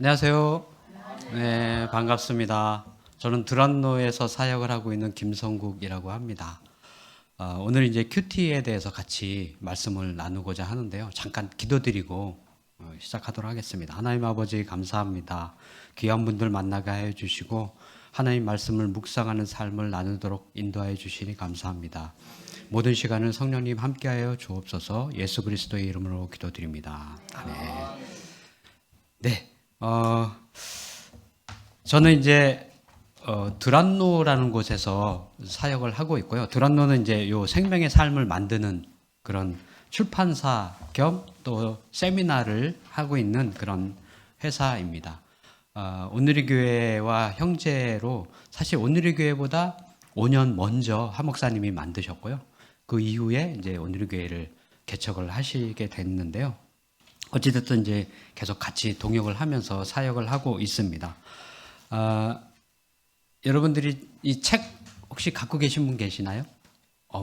안녕하세요. 네, 반갑습니다. 저는 드란노에서 사역을 하고 있는 김성국이라고 합니다. 오늘 이제 큐티에 대해서 같이 말씀을 나누고자 하는데요. 잠깐 기도드리고 시작하도록 하겠습니다. 하나님 아버지 감사합니다. 귀한 분들 만나게 해 주시고 하나님 말씀을 묵상하는 삶을 나누도록 인도하여 주시니 감사합니다. 모든 시간을 성령님 함께하여 주옵소서. 예수 그리스도의 이름으로 기도드립니다. 아멘. 네. 저는 이제 드란노라는 곳에서 사역을 하고 있고요. 드란노는 이제 요 생명의 삶을 만드는 그런 출판사 겸 또 세미나를 하고 있는 그런 회사입니다. 오늘의 교회와 형제로 사실 오늘의 교회보다 5년 먼저 하 목사님이 만드셨고요. 그 이후에 이제 오늘의 교회를 개척을 하시게 됐는데요. 어찌됐든 이제 계속 같이 동역을 하면서 사역을 하고 있습니다. 여러분들이 이 책 혹시 갖고 계신 분 계시나요?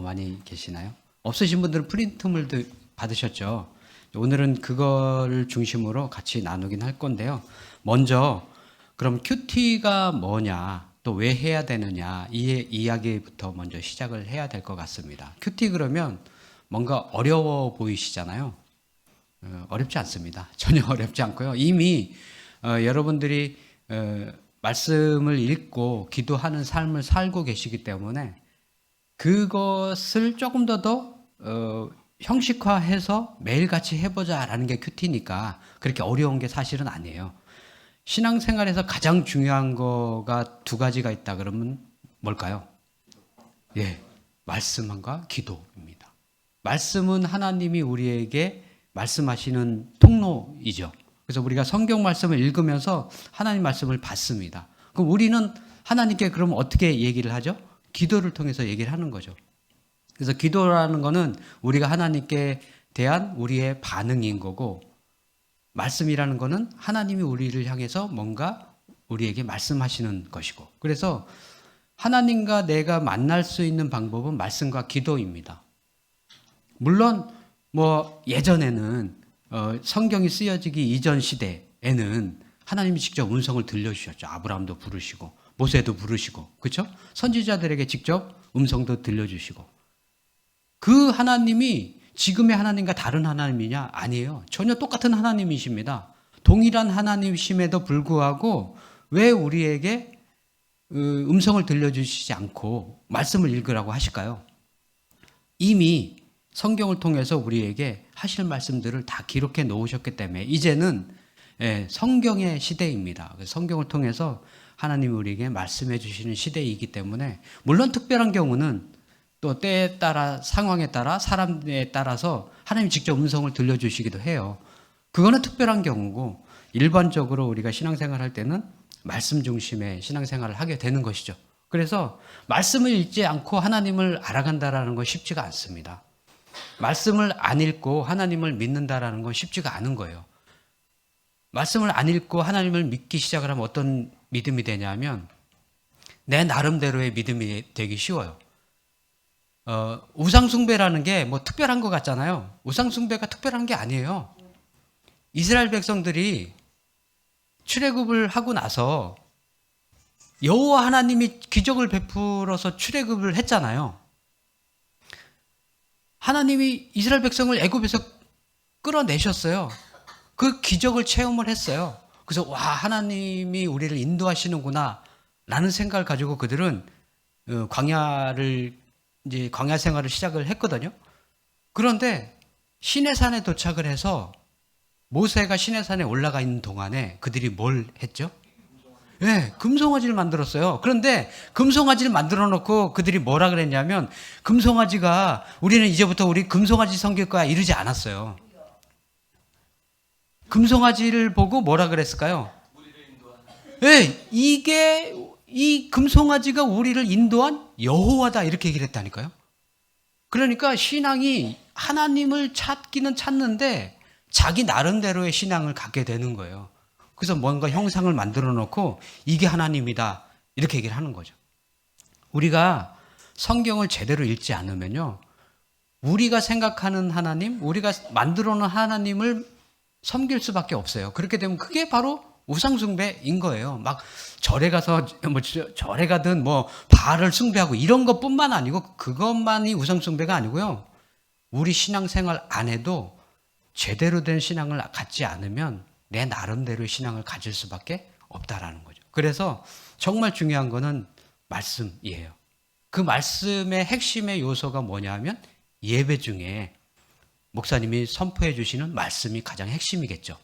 많이 계시나요? 없으신 분들은 프린트물도 받으셨죠? 오늘은 그걸 중심으로 같이 나누긴 할 건데요. 먼저 그럼 큐티가 뭐냐, 또 왜 해야 되느냐, 이 이야기부터 먼저 시작을 해야 될 것 같습니다. 큐티 그러면 뭔가 어려워 보이시잖아요. 어렵지 않습니다. 전혀 어렵지 않고요. 이미 여러분들이 말씀을 읽고 기도하는 삶을 살고 계시기 때문에 그것을 조금 더 형식화해서 매일같이 해보자라는 게 큐티니까 그렇게 어려운 게 사실은 아니에요. 신앙생활에서 가장 중요한 거가 두 가지가 있다 그러면 뭘까요? 예, 말씀과 기도입니다. 말씀은 하나님이 우리에게 말씀하시는 통로이죠. 그래서 우리가 성경 말씀을 읽으면서 하나님 말씀을 받습니다. 그럼 우리는 하나님께 그럼 어떻게 얘기를 하죠? 기도를 통해서 얘기를 하는 거죠. 그래서 기도라는 거는 우리가 하나님께 대한 우리의 반응인 거고, 말씀이라는 거는 하나님이 우리를 향해서 뭔가 우리에게 말씀하시는 것이고, 그래서 하나님과 내가 만날 수 있는 방법은 말씀과 기도입니다. 물론 뭐 예전에는 성경이 쓰여지기 이전 시대에는 하나님이 직접 음성을 들려주셨죠. 아브라함도 부르시고 모세도 부르시고, 그렇죠? 선지자들에게 직접 음성도 들려주시고. 그 하나님이 지금의 하나님과 다른 하나님이냐? 아니에요. 전혀 똑같은 하나님이십니다. 동일한 하나님이심에도 불구하고 왜 우리에게 음성을 들려주시지 않고 말씀을 읽으라고 하실까요? 이미 성경을 통해서 우리에게 하실 말씀들을 다 기록해 놓으셨기 때문에 이제는 성경의 시대입니다. 성경을 통해서 하나님이 우리에게 말씀해 주시는 시대이기 때문에, 물론 특별한 경우는 또 때에 따라, 상황에 따라, 사람에 따라서 하나님이 직접 음성을 들려주시기도 해요. 그거는 특별한 경우고, 일반적으로 우리가 신앙생활 할 때는 말씀 중심의 신앙생활을 하게 되는 것이죠. 그래서 말씀을 읽지 않고 하나님을 알아간다라는 건 쉽지가 않습니다. 말씀을 안 읽고 하나님을 믿는다라는 건 쉽지가 않은 거예요. 말씀을 안 읽고 하나님을 믿기 시작을 하면 어떤 믿음이 되냐면 내 나름대로의 믿음이 되기 쉬워요. 우상숭배라는 게 뭐 특별한 것 같잖아요. 우상숭배가 특별한 게 아니에요. 이스라엘 백성들이 출애굽을 하고 나서 여호와 하나님이 기적을 베풀어서 출애굽을 했잖아요. 하나님이 이스라엘 백성을 애굽에서 끌어내셨어요. 그 기적을 체험을 했어요. 그래서 와, 하나님이 우리를 인도하시는구나 라는 생각을 가지고 그들은 광야 생활을 시작을 했거든요. 그런데 시내산에 도착을 해서 모세가 시내산에 올라가 있는 동안에 그들이 뭘 했죠? 네, 금송아지를 만들었어요. 그런데 금송아지를 만들어 놓고 그들이 뭐라 그랬냐면, 금송아지가 우리는 이제부터 우리 금송아지 섬길 거야 이러지 않았어요. 금송아지를 보고 뭐라 그랬을까요? 네, 이 금송아지가 우리를 인도한 여호와다 이렇게 얘기를 했다니까요. 그러니까 신앙이 하나님을 찾기는 찾는데 자기 나름대로의 신앙을 갖게 되는 거예요. 그래서 뭔가 형상을 만들어 놓고 이게 하나님이다 이렇게 얘기를 하는 거죠. 우리가 성경을 제대로 읽지 않으면요, 우리가 생각하는 하나님, 우리가 만들어 놓은 하나님을 섬길 수밖에 없어요. 그렇게 되면 그게 바로 우상숭배인 거예요. 막 절에 가서 뭐 절에 가든 뭐 바알을 숭배하고 이런 것뿐만 아니고 그것만이 우상숭배가 아니고요. 우리 신앙생활 안에도 제대로 된 신앙을 갖지 않으면 내 나름대로의 신앙을 가질 수밖에 없다라는 거죠. 그래서 정말 중요한 거는 말씀이에요. 그 말씀의 핵심의 요소가 뭐냐면 예배 중에 목사님이 선포해 주시는 말씀이 가장 핵심이겠죠.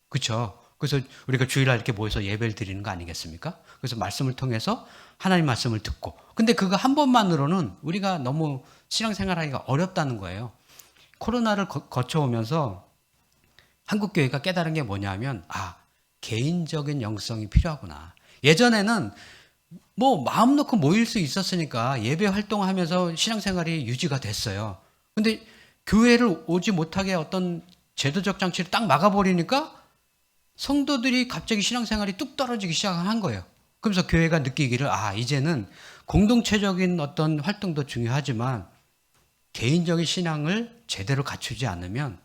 그렇죠? 그래서 우리가 주일날 이렇게 모여서 예배를 드리는 거 아니겠습니까? 그래서 말씀을 통해서 하나님 말씀을 듣고, 근데 그거 한 번만으로는 우리가 너무 신앙생활하기가 어렵다는 거예요. 코로나를 거쳐오면서 한국교회가 깨달은 게 뭐냐면 개인적인 영성이 필요하구나. 예전에는 뭐 마음 놓고 모일 수 있었으니까 예배 활동하면서 신앙생활이 유지가 됐어요. 근데 교회를 오지 못하게 어떤 제도적 장치를 딱 막아버리니까 성도들이 갑자기 신앙생활이 뚝 떨어지기 시작한 거예요. 그러면서 교회가 느끼기를 이제는 공동체적인 어떤 활동도 중요하지만 개인적인 신앙을 제대로 갖추지 않으면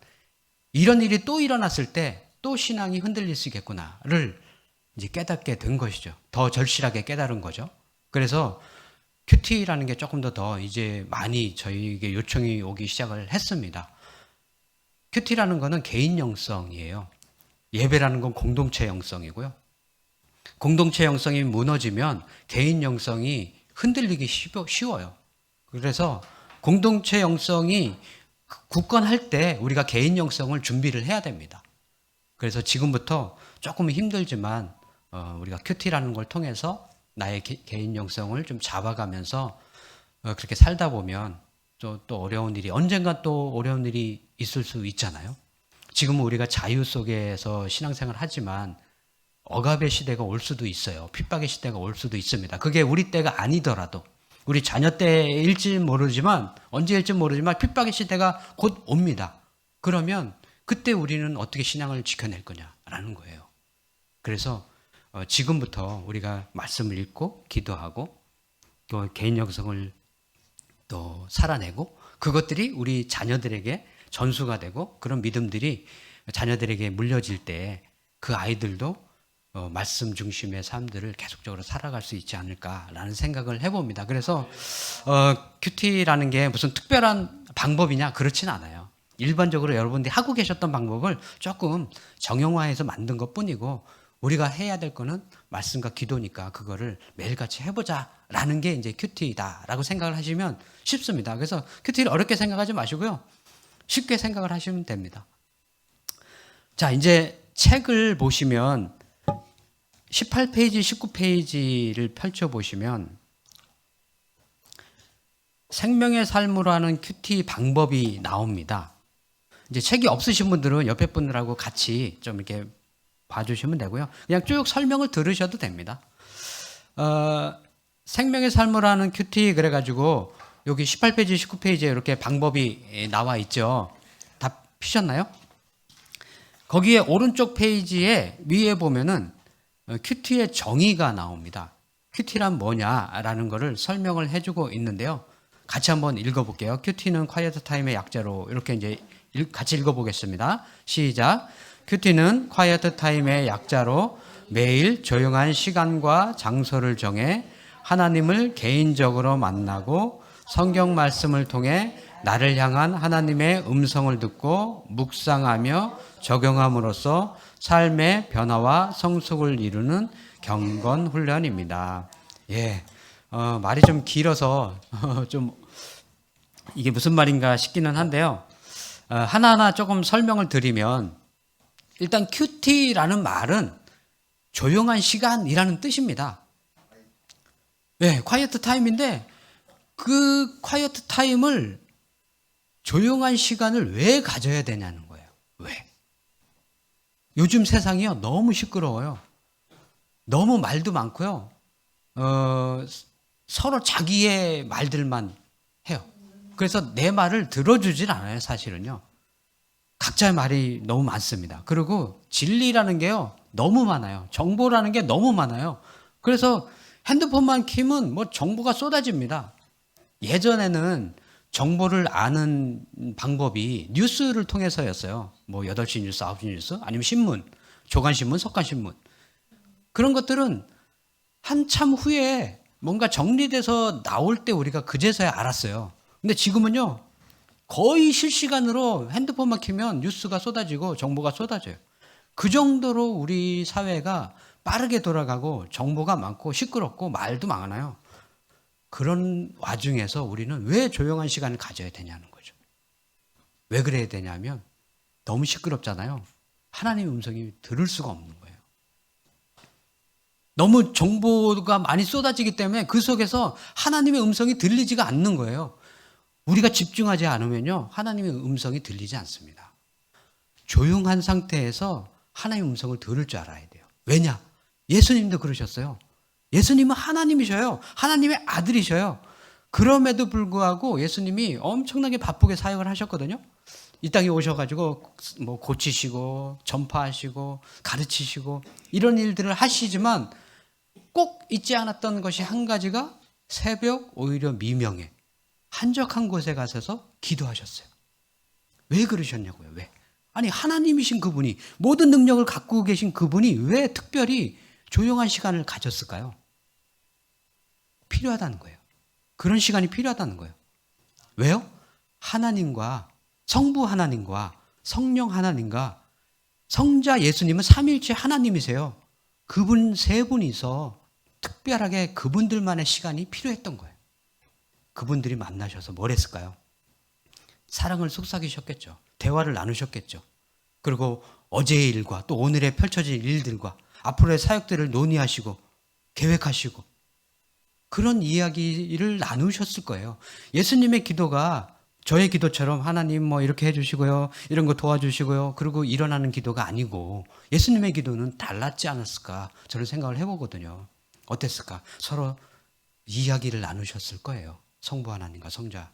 이런 일이 또 일어났을 때 또 신앙이 흔들릴 수 있겠구나를 이제 깨닫게 된 것이죠. 더 절실하게 깨달은 거죠. 그래서 큐티라는 게 조금 더 이제 많이 저희에게 요청이 오기 시작을 했습니다. 큐티라는 거는 개인 영성이에요. 예배라는 건 공동체 영성이고요. 공동체 영성이 무너지면 개인 영성이 흔들리기 쉬워요. 그래서 공동체 영성이 굳건할 때 우리가 개인 영성을 준비를 해야 됩니다. 그래서 지금부터 조금 힘들지만 우리가 큐티라는 걸 통해서 나의 개인 영성을 좀 잡아가면서 그렇게 살다 보면 또 어려운 일이 언젠가 또 어려운 일이 있을 수 있잖아요. 지금은 우리가 자유 속에서 신앙생활을 하지만 억압의 시대가 올 수도 있어요. 핍박의 시대가 올 수도 있습니다. 그게 우리 때가 아니더라도 우리 자녀 때일지 모르지만 언제일지 모르지만 핍박의 시대가 곧 옵니다. 그러면 그때 우리는 어떻게 신앙을 지켜낼 거냐라는 거예요. 그래서 지금부터 우리가 말씀을 읽고 기도하고 또 개인 영성을 또 살아내고 그것들이 우리 자녀들에게 전수가 되고 그런 믿음들이 자녀들에게 물려질 때 그 아이들도 말씀 중심의 삶들을 계속적으로 살아갈 수 있지 않을까라는 생각을 해봅니다. 그래서 큐티라는 게 무슨 특별한 방법이냐 그렇진 않아요. 일반적으로 여러분들이 하고 계셨던 방법을 조금 정형화해서 만든 것뿐이고 우리가 해야 될 거는 말씀과 기도니까 그거를 매일같이 해보자라는 게 이제 큐티다라고 생각을 하시면 쉽습니다. 그래서 큐티를 어렵게 생각하지 마시고요. 쉽게 생각을 하시면 됩니다. 자, 이제 책을 보시면 18페이지, 19페이지를 펼쳐보시면 생명의 삶으로 하는 큐티 방법이 나옵니다. 이제 책이 없으신 분들은 옆에 분들하고 같이 좀 이렇게 봐주시면 되고요. 그냥 쭉 설명을 들으셔도 됩니다. 생명의 삶으로 하는 큐티 그래가지고 여기 18페이지, 19페이지에 이렇게 방법이 나와 있죠. 다 피셨나요? 거기에 오른쪽 페이지에 위에 보면은 큐티의 정의가 나옵니다. 큐티란 뭐냐라는 것을 설명을 해주고 있는데요. 같이 한번 읽어볼게요. 큐티는 quiet time의 약자로 이렇게 이제 같이 읽어보겠습니다. 시작. 큐티는 quiet time의 약자로 매일 조용한 시간과 장소를 정해 하나님을 개인적으로 만나고 성경 말씀을 통해 나를 향한 하나님의 음성을 듣고 묵상하며 적용함으로써 삶의 변화와 성숙을 이루는 경건 훈련입니다. 예, 말이 좀 길어서 좀 이게 무슨 말인가 싶기는 한데요. 하나하나 조금 설명을 드리면 일단 큐티라는 말은 조용한 시간이라는 뜻입니다. 네, quiet time인데 그 quiet time을 조용한 시간을 왜 가져야 되냐는 거예요. 왜? 요즘 세상이요 너무 시끄러워요. 너무 말도 많고요. 서로 자기의 말들만 해요. 그래서 내 말을 들어주질 않아요, 사실은요. 각자의 말이 너무 많습니다. 그리고 진리라는 게요, 너무 많아요. 정보라는 게 너무 많아요. 그래서 핸드폰만 키면 뭐 정보가 쏟아집니다. 예전에는 정보를 아는 방법이 뉴스를 통해서였어요. 뭐 8시 뉴스, 9시 뉴스, 아니면 신문, 조간신문, 석간신문. 그런 것들은 한참 후에 뭔가 정리돼서 나올 때 우리가 그제서야 알았어요. 근데 지금은요, 거의 실시간으로 핸드폰만 켜면 뉴스가 쏟아지고 정보가 쏟아져요. 그 정도로 우리 사회가 빠르게 돌아가고 정보가 많고 시끄럽고 말도 많아요. 그런 와중에서 우리는 왜 조용한 시간을 가져야 되냐는 거죠. 왜 그래야 되냐면 너무 시끄럽잖아요. 하나님의 음성이 들을 수가 없는 거예요. 너무 정보가 많이 쏟아지기 때문에 그 속에서 하나님의 음성이 들리지가 않는 거예요. 우리가 집중하지 않으면요, 하나님의 음성이 들리지 않습니다. 조용한 상태에서 하나님의 음성을 들을 줄 알아야 돼요. 왜냐? 예수님도 그러셨어요. 예수님은 하나님이셔요. 하나님의 아들이셔요. 그럼에도 불구하고 예수님이 엄청나게 바쁘게 사역을 하셨거든요. 이 땅에 오셔가지고 뭐 고치시고 전파하시고 가르치시고 이런 일들을 하시지만 꼭 잊지 않았던 것이 한 가지가 새벽 오히려 미명에 한적한 곳에 가셔서 기도하셨어요. 왜 그러셨냐고요? 왜? 아니 하나님이신 그분이 모든 능력을 갖고 계신 그분이 왜 특별히 조용한 시간을 가졌을까요? 필요하다는 거예요. 그런 시간이 필요하다는 거예요. 왜요? 하나님과 성부 하나님과 성령 하나님과 성자 예수님은 삼위일체 하나님이세요. 그분 세 분이서 특별하게 그분들만의 시간이 필요했던 거예요. 그분들이 만나셔서 뭘 했을까요? 사랑을 속삭이셨겠죠. 대화를 나누셨겠죠. 그리고 어제의 일과 또 오늘에 펼쳐질 일들과 앞으로의 사역들을 논의하시고 계획하시고 그런 이야기를 나누셨을 거예요. 예수님의 기도가 저의 기도처럼 하나님 뭐 이렇게 해주시고요. 이런 거 도와주시고요. 그리고 일어나는 기도가 아니고 예수님의 기도는 달랐지 않았을까 저는 생각을 해보거든요. 어땠을까? 서로 이야기를 나누셨을 거예요. 성부 하나님과 성자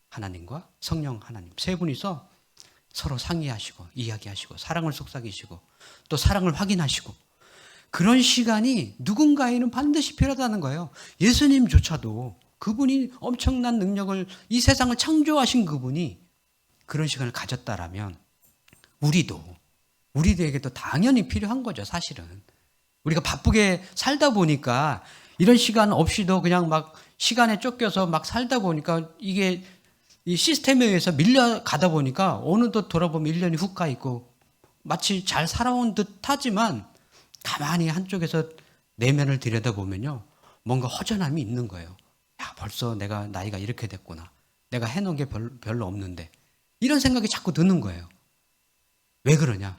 하나님과 성령 하나님 세 분이서 서로 상의하시고 이야기하시고 사랑을 속삭이시고 또 사랑을 확인하시고 그런 시간이 누군가에는 반드시 필요하다는 거예요. 예수님조차도 그분이 엄청난 능력을 이 세상을 창조하신 그분이 그런 시간을 가졌다라면 우리들에게도 당연히 필요한 거죠. 사실은 우리가 바쁘게 살다 보니까 이런 시간 없이도 그냥 막 시간에 쫓겨서 막 살다 보니까 이게 이 시스템에 의해서 밀려가다 보니까 어느덧 돌아보면 1년이 훅 가 있고 마치 잘 살아온 듯 하지만 가만히 한쪽에서 내면을 들여다보면요. 뭔가 허전함이 있는 거예요. 야, 벌써 내가 나이가 이렇게 됐구나. 내가 해놓은 게 별로 없는데. 이런 생각이 자꾸 드는 거예요. 왜 그러냐?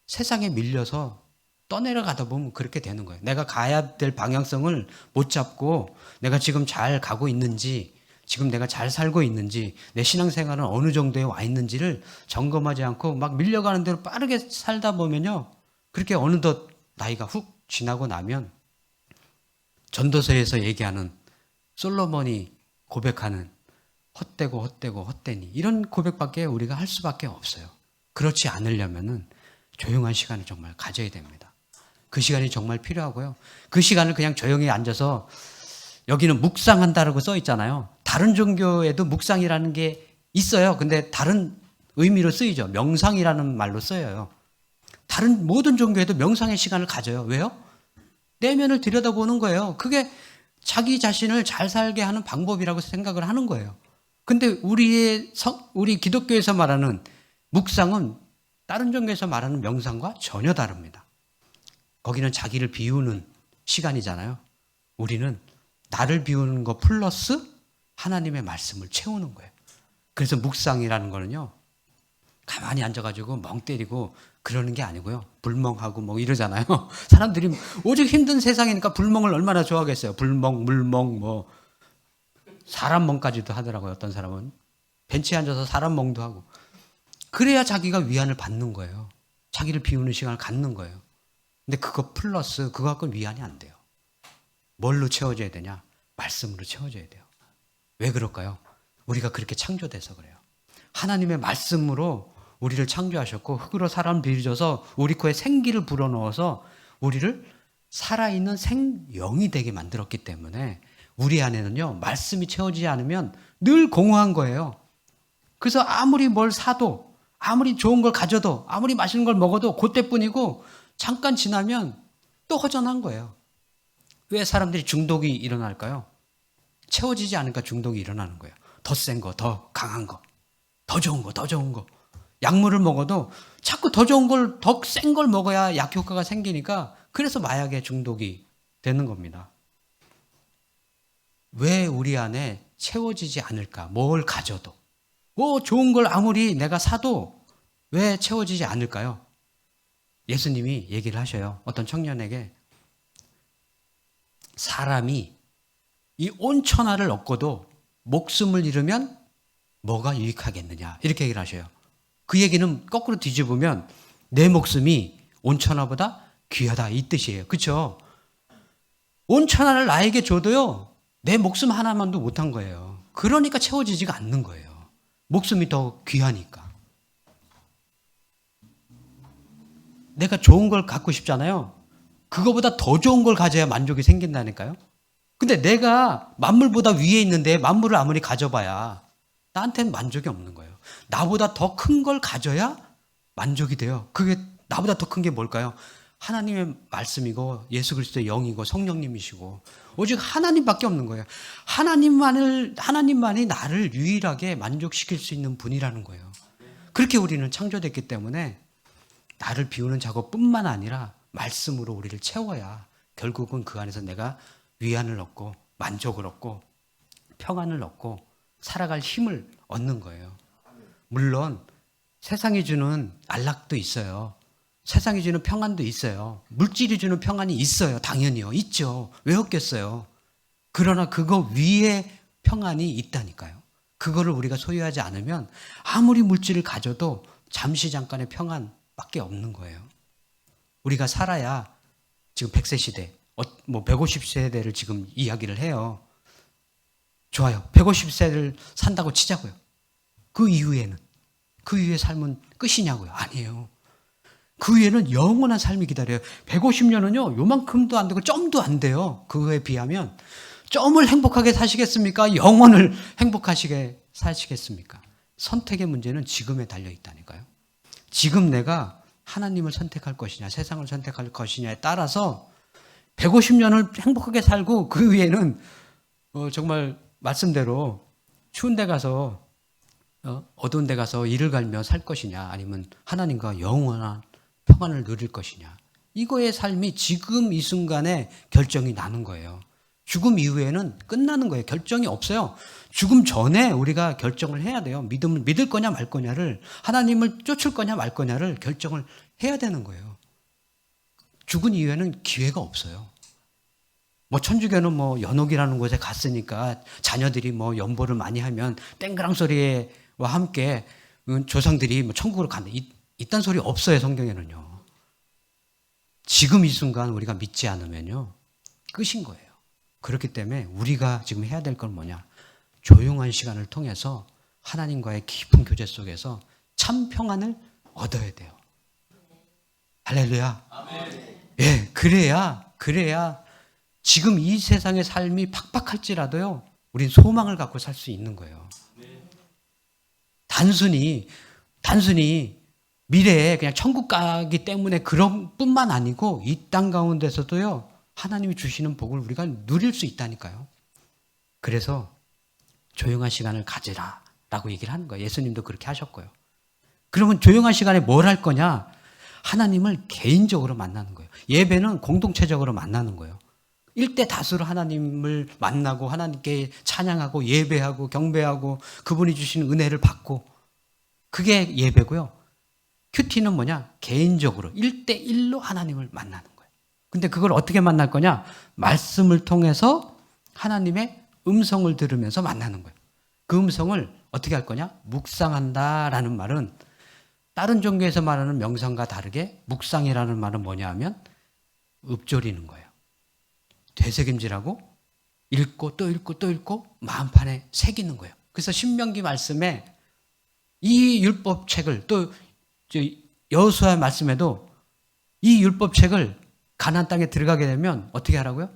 세상에 밀려서 떠내려가다 보면 그렇게 되는 거예요. 내가 가야 될 방향성을 못 잡고 내가 지금 잘 가고 있는지 지금 내가 잘 살고 있는지 내 신앙생활은 어느 정도에 와 있는지를 점검하지 않고 막 밀려가는 대로 빠르게 살다 보면요. 그렇게 어느덧 나이가 훅 지나고 나면 전도서에서 얘기하는 솔로몬이 고백하는 헛되고 헛되니 이런 고백밖에 우리가 할 수밖에 없어요. 그렇지 않으려면은 조용한 시간을 정말 가져야 됩니다. 그 시간이 정말 필요하고요. 그 시간을 그냥 조용히 앉아서 여기는 묵상한다라고 써 있잖아요. 다른 종교에도 묵상이라는 게 있어요. 근데 다른 의미로 쓰이죠. 명상이라는 말로 쓰여요. 다른 모든 종교에도 명상의 시간을 가져요. 왜요? 내면을 들여다보는 거예요. 그게 자기 자신을 잘 살게 하는 방법이라고 생각을 하는 거예요. 근데 우리 기독교에서 말하는 묵상은 다른 종교에서 말하는 명상과 전혀 다릅니다. 거기는 자기를 비우는 시간이잖아요. 우리는 나를 비우는 거 플러스 하나님의 말씀을 채우는 거예요. 그래서 묵상이라는 거는요. 가만히 앉아가지고 멍 때리고 그러는 게 아니고요. 불멍하고 뭐 이러잖아요. 사람들이 오직 힘든 세상이니까 불멍을 얼마나 좋아하겠어요. 불멍, 물멍, 뭐 사람 멍까지도 하더라고요. 어떤 사람은 벤치에 앉아서 사람 멍도 하고 그래야 자기가 위안을 받는 거예요. 자기를 비우는 시간을 갖는 거예요. 근데 그거 플러스 그거 갖고 위안이 안 돼요. 뭘로 채워져야 되냐? 말씀으로 채워져야 돼요. 왜 그럴까요? 우리가 그렇게 창조돼서 그래요. 하나님의 말씀으로 우리를 창조하셨고 흙으로 사람 빚어서 우리 코에 생기를 불어넣어서 우리를 살아있는 생영이 되게 만들었기 때문에 우리 안에는요 말씀이 채워지지 않으면 늘 공허한 거예요. 그래서 아무리 뭘 사도 아무리 좋은 걸 가져도 아무리 맛있는 걸 먹어도 그때뿐이고 잠깐 지나면 또 허전한 거예요. 왜 사람들이 중독이 일어날까요? 채워지지 않으니까 중독이 일어나는 거예요. 더 센 거, 더 강한 거, 더 좋은 거, 더 좋은 거. 약물을 먹어도 자꾸 더 좋은 걸, 더 센 걸 먹어야 약효과가 생기니까 그래서 마약에 중독이 되는 겁니다. 왜 우리 안에 채워지지 않을까? 뭘 가져도. 좋은 걸 아무리 내가 사도 왜 채워지지 않을까요? 예수님이 얘기를 하셔요. 어떤 청년에게 사람이 이 온 천하를 얻고도 목숨을 잃으면 뭐가 유익하겠느냐 이렇게 얘기를 하셔요. 그 얘기는 거꾸로 뒤집으면 내 목숨이 온 천하보다 귀하다 이 뜻이에요. 그렇죠? 온 천하를 나에게 줘도요 내 목숨 하나만도 못한 거예요. 그러니까 채워지지가 않는 거예요. 목숨이 더 귀하니까. 내가 좋은 걸 갖고 싶잖아요. 그거보다 더 좋은 걸 가져야 만족이 생긴다니까요. 근데 내가 만물보다 위에 있는데 만물을 아무리 가져봐야 나한테는 만족이 없는 거예요. 나보다 더 큰 걸 가져야 만족이 돼요. 그게 나보다 더 큰 게 뭘까요? 하나님의 말씀이고 예수 그리스도의 영이고 성령님이시고 오직 하나님밖에 없는 거예요. 하나님만이 나를 유일하게 만족시킬 수 있는 분이라는 거예요. 그렇게 우리는 창조됐기 때문에 나를 비우는 작업뿐만 아니라 말씀으로 우리를 채워야 결국은 그 안에서 내가 위안을 얻고 만족을 얻고 평안을 얻고 살아갈 힘을 얻는 거예요. 물론 세상이 주는 안락도 있어요. 세상이 주는 평안도 있어요. 물질이 주는 평안이 있어요. 당연히요. 있죠. 왜 없겠어요. 그러나 그거 위에 평안이 있다니까요. 그거를 우리가 소유하지 않으면 아무리 물질을 가져도 잠시 잠깐의 평안밖에 없는 거예요. 우리가 살아야 지금 100세 시대, 150세대를 지금 이야기를 해요. 좋아요. 150세를 산다고 치자고요. 그 이후에 삶은 끝이냐고요? 아니에요. 그 위에는 영원한 삶이 기다려요. 150년은요, 요만큼도 안 되고 점도 안 돼요. 그거에 비하면 점을 행복하게 사시겠습니까? 영원을 행복하시게 사시겠습니까? 선택의 문제는 지금에 달려 있다니까요. 지금 내가 하나님을 선택할 것이냐, 세상을 선택할 것이냐에 따라서 150년을 행복하게 살고 그 위에는 정말 말씀대로 추운 데 가서 어두운 데 가서 이를 갈며 살 것이냐 아니면 하나님과 영원한 평안을 누릴 것이냐 이거의 삶이 지금 이 순간에 결정이 나는 거예요. 죽음 이후에는 끝나는 거예요. 결정이 없어요. 죽음 전에 우리가 결정을 해야 돼요. 믿을 거냐 말 거냐를 하나님을 쫓을 거냐 말 거냐를 결정을 해야 되는 거예요. 죽은 이후에는 기회가 없어요. 천주교는 연옥이라는 곳에 갔으니까 자녀들이 연보를 많이 하면 땡그랑 소리와 함께 조상들이 천국으로 간다. 이딴 소리 없어요, 성경에는요. 지금 이 순간 우리가 믿지 않으면요, 끝인 거예요. 그렇기 때문에 우리가 지금 해야 될 건 뭐냐? 조용한 시간을 통해서 하나님과의 깊은 교제 속에서 참 평안을 얻어야 돼요. 할렐루야. 아멘. 예, 그래야 지금 이 세상의 삶이 팍팍할지라도요, 우린 소망을 갖고 살 수 있는 거예요. 단순히 미래에 그냥 천국 가기 때문에 그런 뿐만 아니고 이 땅 가운데서도요, 하나님이 주시는 복을 우리가 누릴 수 있다니까요. 그래서 조용한 시간을 가지라라고 얘기를 하는 거예요. 예수님도 그렇게 하셨고요. 그러면 조용한 시간에 뭘 할 거냐? 하나님을 개인적으로 만나는 거예요. 예배는 공동체적으로 만나는 거예요. 일대 다수로 하나님을 만나고 하나님께 찬양하고 예배하고 경배하고 그분이 주시는 은혜를 받고 그게 예배고요. 큐티는 뭐냐? 개인적으로 1대1로 하나님을 만나는 거예요. 근데 그걸 어떻게 만날 거냐? 말씀을 통해서 하나님의 음성을 들으면서 만나는 거예요. 그 음성을 어떻게 할 거냐? 묵상한다라는 말은 다른 종교에서 말하는 명상과 다르게 묵상이라는 말은 뭐냐 하면 읊조리는 거예요. 되새김질하고 읽고 또 읽고 또 읽고 마음판에 새기는 거예요. 그래서 신명기 말씀에 이 율법책을 또 여호수아의 말씀에도 이 율법책을 가나안 땅에 들어가게 되면 어떻게 하라고요?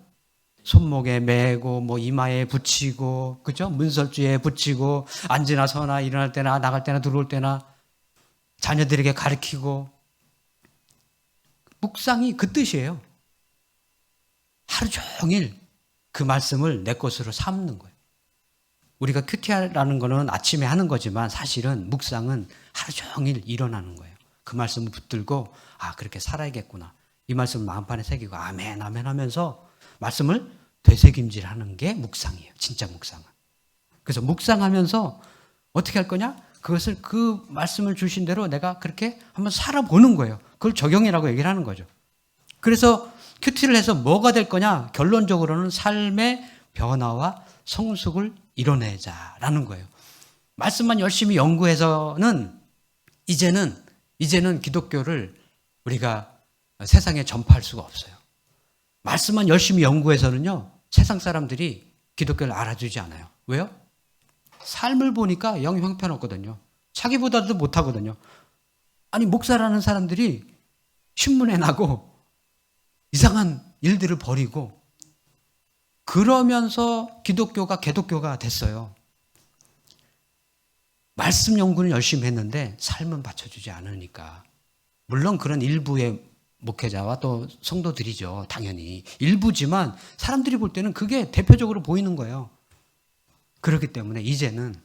손목에 매고 이마에 붙이고 그죠? 문설주에 붙이고 앉으나 서나 일어날 때나 나갈 때나 들어올 때나 자녀들에게 가르치고 묵상이 그 뜻이에요. 하루 종일 그 말씀을 내 것으로 삼는 거예요. 우리가 큐티라는 거는 아침에 하는 거지만 사실은 묵상은 하루 종일 일어나는 거예요. 그 말씀을 붙들고 그렇게 살아야겠구나. 이 말씀을 마음판에 새기고 아멘 아멘 하면서 말씀을 되새김질하는 게 묵상이에요. 진짜 묵상은. 그래서 묵상하면서 어떻게 할 거냐? 그것을 그 말씀을 주신 대로 내가 그렇게 한번 살아보는 거예요. 그걸 적용이라고 얘기를 하는 거죠. 그래서 큐티를 해서 뭐가 될 거냐? 결론적으로는 삶의 변화와 성숙을 이뤄내자라는 거예요. 말씀만 열심히 연구해서는 이제는 기독교를 우리가 세상에 전파할 수가 없어요. 말씀만 열심히 연구해서는요, 세상 사람들이 기독교를 알아주지 않아요. 왜요? 삶을 보니까 영 형편없거든요. 자기보다도 못하거든요. 아니, 목사라는 사람들이 신문에 나고 이상한 일들을 벌이고 그러면서 기독교가 개독교가 됐어요. 말씀 연구는 열심히 했는데 삶은 받쳐주지 않으니까. 물론 그런 일부의 목회자와 또 성도들이죠. 당연히. 일부지만 사람들이 볼 때는 그게 대표적으로 보이는 거예요. 그렇기 때문에 이제는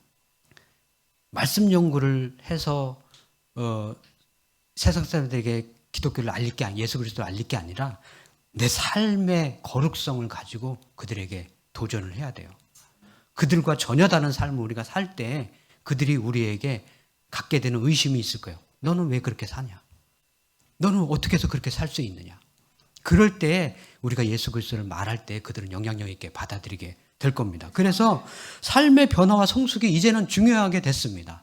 말씀 연구를 해서 세상 사람들에게 기독교를 알릴 게 예수 그리스도를 알릴 게 아니라 내 삶의 거룩성을 가지고 그들에게 도전을 해야 돼요. 그들과 전혀 다른 삶을 우리가 살 때 그들이 우리에게 갖게 되는 의심이 있을 거예요. 너는 왜 그렇게 사냐? 너는 어떻게 해서 그렇게 살 수 있느냐? 그럴 때 우리가 예수 그리스도를 말할 때 그들은 영향력 있게 받아들이게 될 겁니다. 그래서 삶의 변화와 성숙이 이제는 중요하게 됐습니다.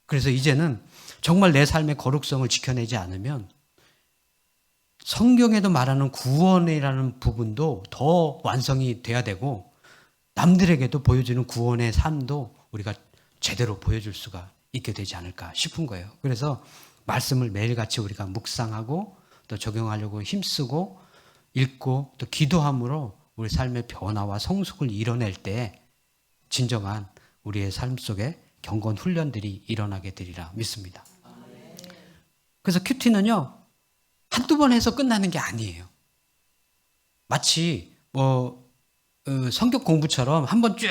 그래서 이제는 정말 내 삶의 거룩성을 지켜내지 않으면 성경에도 말하는 구원이라는 부분도 더 완성이 돼야 되고 남들에게도 보여주는 구원의 삶도 우리가 제대로 보여줄 수가 있게 되지 않을까 싶은 거예요. 그래서 말씀을 매일같이 우리가 묵상하고 또 적용하려고 힘쓰고 읽고 또 기도함으로 우리 삶의 변화와 성숙을 이뤄낼 때 진정한 우리의 삶 속에 경건 훈련들이 일어나게 되리라 믿습니다. 그래서 큐티는요, 한두 번 해서 끝나는 게 아니에요. 마치 성경 공부처럼 한번 쭉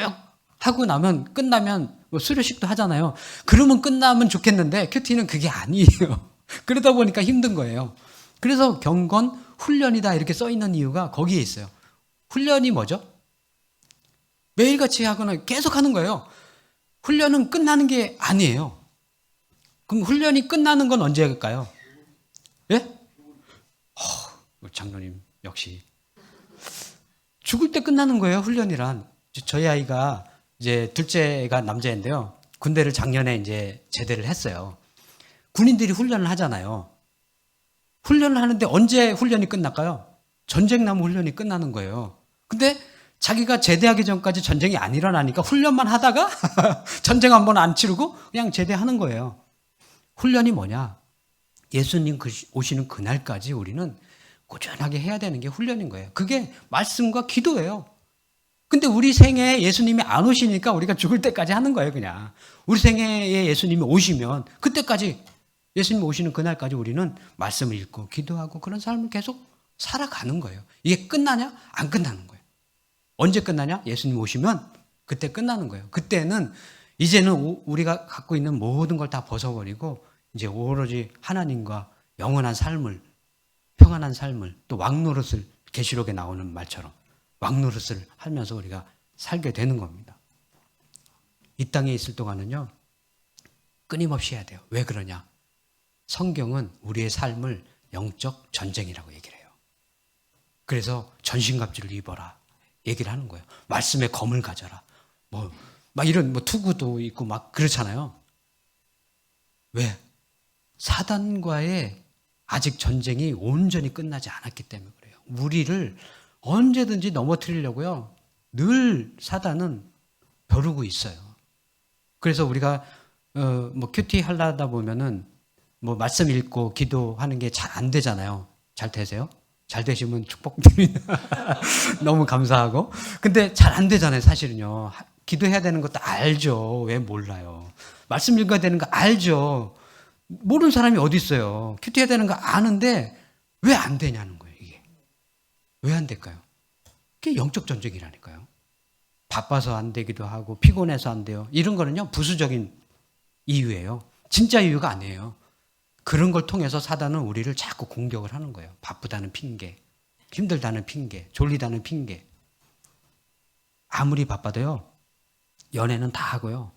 하고 나면 끝나면 수료식도 하잖아요. 그러면 끝나면 좋겠는데 큐티는 그게 아니에요. 그러다 보니까 힘든 거예요. 그래서 경건 훈련이다 이렇게 써 있는 이유가 거기에 있어요. 훈련이 뭐죠? 매일같이 하거나 계속 하는 거예요. 훈련은 끝나는 게 아니에요. 그럼 훈련이 끝나는 건 언제일까요? 예? 장로님 역시 죽을 때 끝나는 거예요. 훈련이란. 저희 아이가 이제 둘째가 남자인데요. 군대를 작년에 이제 제대를 했어요. 군인들이 훈련을 하잖아요. 훈련을 하는데 언제 훈련이 끝날까요? 전쟁 나면 훈련이 끝나는 거예요. 근데 자기가 제대하기 전까지 전쟁이 안 일어나니까 훈련만 하다가 전쟁 한번 안 치르고 그냥 제대하는 거예요. 훈련이 뭐냐? 예수님 오시는 그날까지 우리는 꾸준하게 해야 되는 게 훈련인 거예요. 그게 말씀과 기도예요. 근데 우리 생애에 예수님이 안 오시니까 우리가 죽을 때까지 하는 거예요, 그냥. 우리 생애에 예수님이 오시면 그때까지 예수님 오시는 그날까지 우리는 말씀을 읽고 기도하고 그런 삶을 계속 살아가는 거예요. 이게 끝나냐? 안 끝나는 거예요. 언제 끝나냐? 예수님 오시면 그때 끝나는 거예요. 그때는 이제는 우리가 갖고 있는 모든 걸 다 벗어버리고 이제 오로지 하나님과 영원한 삶을, 평안한 삶을, 또 왕노릇을 계시록에 나오는 말처럼 왕노릇을 하면서 우리가 살게 되는 겁니다. 이 땅에 있을 동안은요, 끊임없이 해야 돼요. 왜 그러냐? 성경은 우리의 삶을 영적 전쟁이라고 얘기를 해요. 그래서 전신갑주를 입어라 얘기를 하는 거예요. 말씀의 검을 가져라. 막 이런 투구도 있고 막 그렇잖아요. 왜? 사단과의 아직 전쟁이 온전히 끝나지 않았기 때문에 그래요. 우리를 언제든지 넘어뜨리려고요. 늘 사단은 벼르고 있어요. 그래서 우리가 큐티 하려다 보면은 말씀 읽고 기도하는 게 잘 안 되잖아요. 잘 되세요? 잘 되시면 축복드립니다. 너무 감사하고. 근데 잘 안 되잖아요, 사실은요. 기도해야 되는 것도 알죠. 왜 몰라요? 말씀 읽어야 되는 거 알죠. 모르는 사람이 어디 있어요. 큐티 해야 되는 거 아는데 왜 안 되냐는 거예요, 이게. 왜 안 될까요? 그게 영적 전쟁이라니까요. 바빠서 안 되기도 하고 피곤해서 안 돼요. 이런 거는요, 부수적인 이유예요. 진짜 이유가 아니에요. 그런 걸 통해서 사단은 우리를 자꾸 공격을 하는 거예요. 바쁘다는 핑계, 힘들다는 핑계, 졸리다는 핑계. 아무리 바빠도요, 연애는 다 하고요.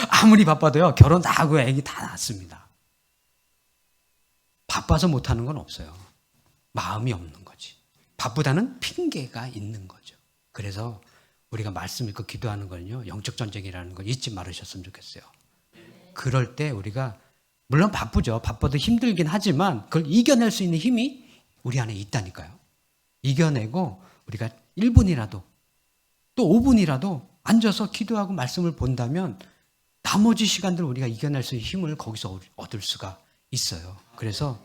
아무리 바빠도요, 결혼 다 하고 애기 다 낳습니다. 바빠서 못하는 건 없어요. 마음이 없는 거지. 바쁘다는 핑계가 있는 거죠. 그래서 우리가 말씀 읽고 기도하는 거는요, 영적 전쟁이라는 걸 잊지 말으셨으면 좋겠어요. 그럴 때 우리가 물론 바쁘죠. 바빠도 힘들긴 하지만 그걸 이겨낼 수 있는 힘이 우리 안에 있다니까요. 이겨내고 우리가 1분이라도 또 5분이라도 앉아서 기도하고 말씀을 본다면 나머지 시간들 우리가 이겨낼 수 있는 힘을 거기서 얻을 수가 있어요. 그래서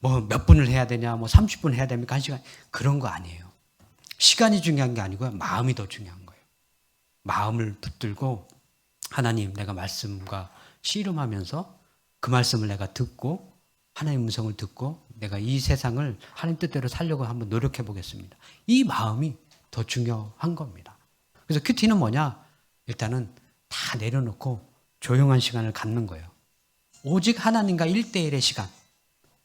뭐 몇 분을 해야 되냐, 뭐 30분 해야 됩니까? 1시간. 그런 거 아니에요. 시간이 중요한 게 아니고요. 마음이 더 중요한 거예요. 마음을 붙들고 하나님, 내가 말씀과 씨름하면서 그 말씀을 내가 듣고 하나님의 음성을 듣고 내가 이 세상을 하나님 뜻대로 살려고 한번 노력해 보겠습니다. 이 마음이 더 중요한 겁니다. 그래서 큐티는 뭐냐? 일단은 다 내려놓고 조용한 시간을 갖는 거예요. 오직 하나님과 1대1의 시간.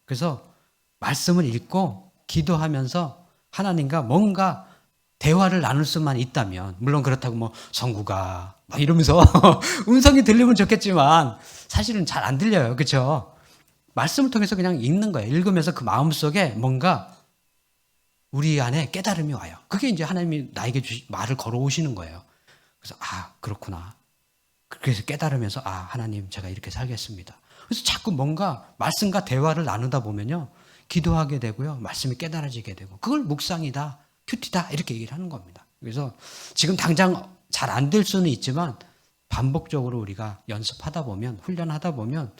그래서 말씀을 읽고 기도하면서 하나님과 뭔가 대화를 나눌 수만 있다면, 물론 그렇다고 뭐 성구가 막 이러면서 음성이 들리면 좋겠지만 사실은 잘 안 들려요. 그렇죠? 말씀을 통해서 그냥 읽는 거예요. 읽으면서 그 마음속에 뭔가 우리 안에 깨달음이 와요. 그게 이제 하나님이 나에게 말을 걸어오시는 거예요. 그래서 그렇구나. 그래서 깨달으면서 하나님, 제가 이렇게 살겠습니다. 그래서 자꾸 뭔가 말씀과 대화를 나누다 보면요, 기도하게 되고요, 말씀이 깨달아지게 되고, 그걸 묵상이다, 큐티다 이렇게 얘기를 하는 겁니다. 그래서 지금 당장 잘 안 될 수는 있지만 반복적으로 우리가 연습하다 보면, 훈련하다 보면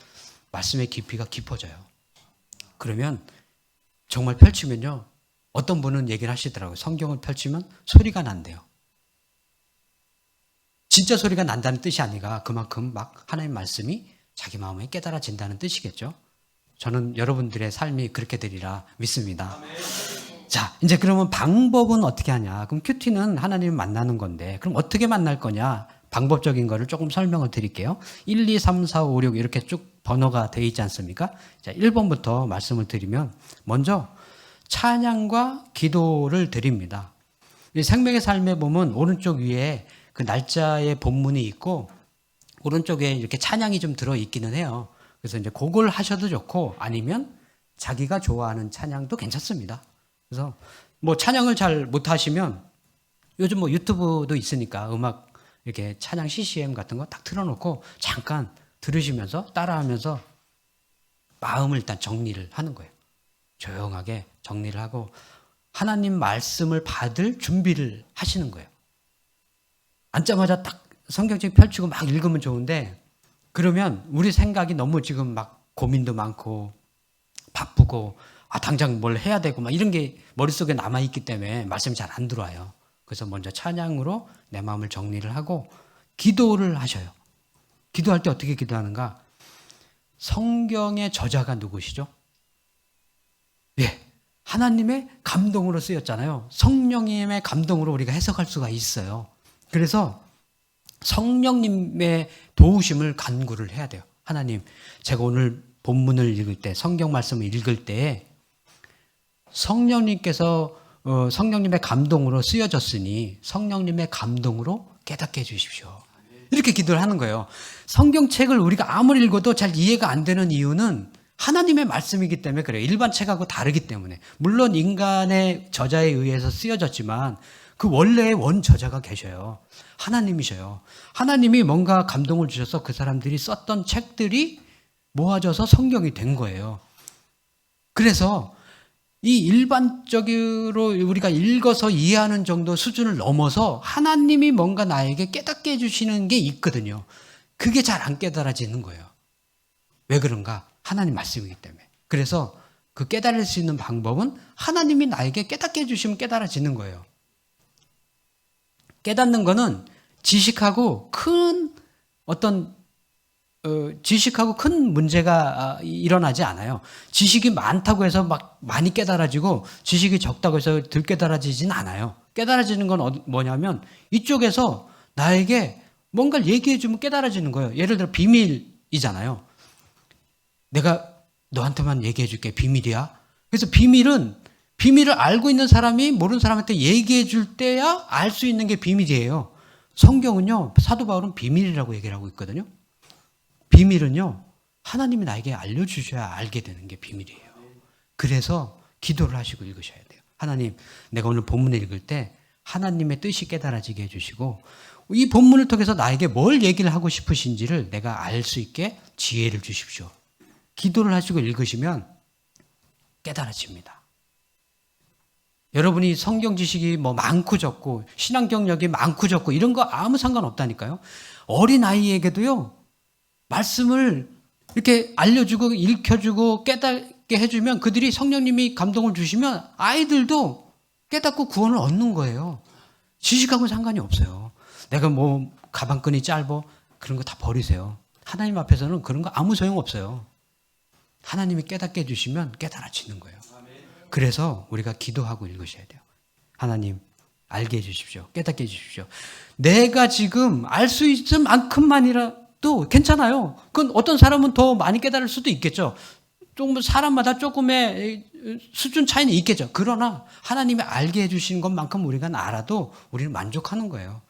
말씀의 깊이가 깊어져요. 그러면 정말 펼치면요, 어떤 분은 얘기를 하시더라고요. 성경을 펼치면 소리가 난대요. 진짜 소리가 난다는 뜻이 아니라 그만큼 막 하나님 말씀이 자기 마음에 깨달아진다는 뜻이겠죠. 저는 여러분들의 삶이 그렇게 되리라 믿습니다. 자, 이제 그러면 방법은 어떻게 하냐? 그럼 큐티는 하나님을 만나는 건데, 그럼 어떻게 만날 거냐? 방법적인 거를 조금 설명을 드릴게요. 1, 2, 3, 4, 5, 6 이렇게 쭉 번호가 되어 있지 않습니까? 자, 1번부터 말씀을 드리면, 먼저 찬양과 기도를 드립니다. 생명의 삶에 보면 오른쪽 위에 그 날짜의 본문이 있고 오른쪽에 이렇게 찬양이 좀 들어있기는 해요. 그래서 이제 그걸 하셔도 좋고 아니면 자기가 좋아하는 찬양도 괜찮습니다. 그래서 뭐 찬양을 잘 못하시면 요즘 뭐 유튜브도 있으니까 음악 이렇게 찬양 CCM 같은 거 딱 틀어놓고 잠깐 들으시면서 따라하면서 마음을 일단 정리를 하는 거예요. 조용하게 정리를 하고 하나님 말씀을 받을 준비를 하시는 거예요. 앉자마자 딱 성경책 펼치고 막 읽으면 좋은데 그러면 우리 생각이 너무 지금 막 고민도 많고 바쁘고 당장 뭘 해야 되고 막 이런 게 머릿속에 남아있기 때문에 말씀이 잘 안 들어와요. 그래서 먼저 찬양으로 내 마음을 정리를 하고 기도를 하셔요. 기도할 때 어떻게 기도하는가? 성경의 저자가 누구시죠? 예, 하나님의 감동으로 쓰였잖아요. 성령님의 감동으로 우리가 해석할 수가 있어요. 그래서 성령님의 도우심을 간구를 해야 돼요. 하나님, 제가 오늘 본문을 읽을 때, 성경 말씀을 읽을 때 성령님께서 성령님의 감동으로 쓰여졌으니 성령님의 감동으로 깨닫게 해주십시오. 이렇게 기도를 하는 거예요. 성경책을 우리가 아무리 읽어도 잘 이해가 안 되는 이유는 하나님의 말씀이기 때문에 그래요. 일반 책하고 다르기 때문에. 물론 인간의 저자에 의해서 쓰여졌지만 그 원래의 원저자가 계셔요. 하나님이셔요. 하나님이 뭔가 감동을 주셔서 그 사람들이 썼던 책들이 모아져서 성경이 된 거예요. 그래서 이 일반적으로 우리가 읽어서 이해하는 정도 수준을 넘어서 하나님이 뭔가 나에게 깨닫게 해주시는 게 있거든요. 그게 잘 안 깨달아지는 거예요. 왜 그런가? 하나님 말씀이기 때문에. 그래서 그 깨달을 수 있는 방법은 하나님이 나에게 깨닫게 해주시면 깨달아지는 거예요. 깨닫는 거는 지식하고 큰 어떤 지식하고 큰 문제가 일어나지 않아요. 지식이 많다고 해서 막 많이 깨달아지고 지식이 적다고 해서 덜 깨달아지진 않아요. 깨달아지는 건 뭐냐면 이쪽에서 나에게 뭔가를 얘기해 주면 깨달아지는 거예요. 예를 들어 비밀이잖아요. 내가 너한테만 얘기해 줄게. 비밀이야. 그래서 비밀을 알고 있는 사람이 모르는 사람한테 얘기해 줄 때야 알 수 있는 게 비밀이에요. 성경은요, 사도 바울은 비밀이라고 얘기를 하고 있거든요. 비밀은요, 하나님이 나에게 알려주셔야 알게 되는 게 비밀이에요. 그래서 기도를 하시고 읽으셔야 돼요. 하나님, 내가 오늘 본문을 읽을 때 하나님의 뜻이 깨달아지게 해주시고 이 본문을 통해서 나에게 뭘 얘기를 하고 싶으신지를 내가 알 수 있게 지혜를 주십시오. 기도를 하시고 읽으시면 깨달아집니다. 여러분이 성경 지식이 뭐 많고 적고 신앙 경력이 많고 적고 이런 거 아무 상관없다니까요. 어린아이에게도요. 말씀을 이렇게 알려주고 읽혀주고 깨닫게 해주면 그들이 성령님이 감동을 주시면 아이들도 깨닫고 구원을 얻는 거예요. 지식하고는 상관이 없어요. 내가 뭐 가방끈이 짧어 그런 거 다 버리세요. 하나님 앞에서는 그런 거 아무 소용없어요. 하나님이 깨닫게 해주시면 깨달아지는 거예요. 그래서 우리가 기도하고 읽으셔야 돼요. 하나님 알게 해주십시오. 깨닫게 해주십시오. 내가 지금 알 수 있을 만큼만이라도 괜찮아요. 그건 어떤 사람은 더 많이 깨달을 수도 있겠죠. 조금 사람마다 조금의 수준 차이는 있겠죠. 그러나 하나님이 알게 해주시는 것만큼 우리가 알아도 우리는 만족하는 거예요.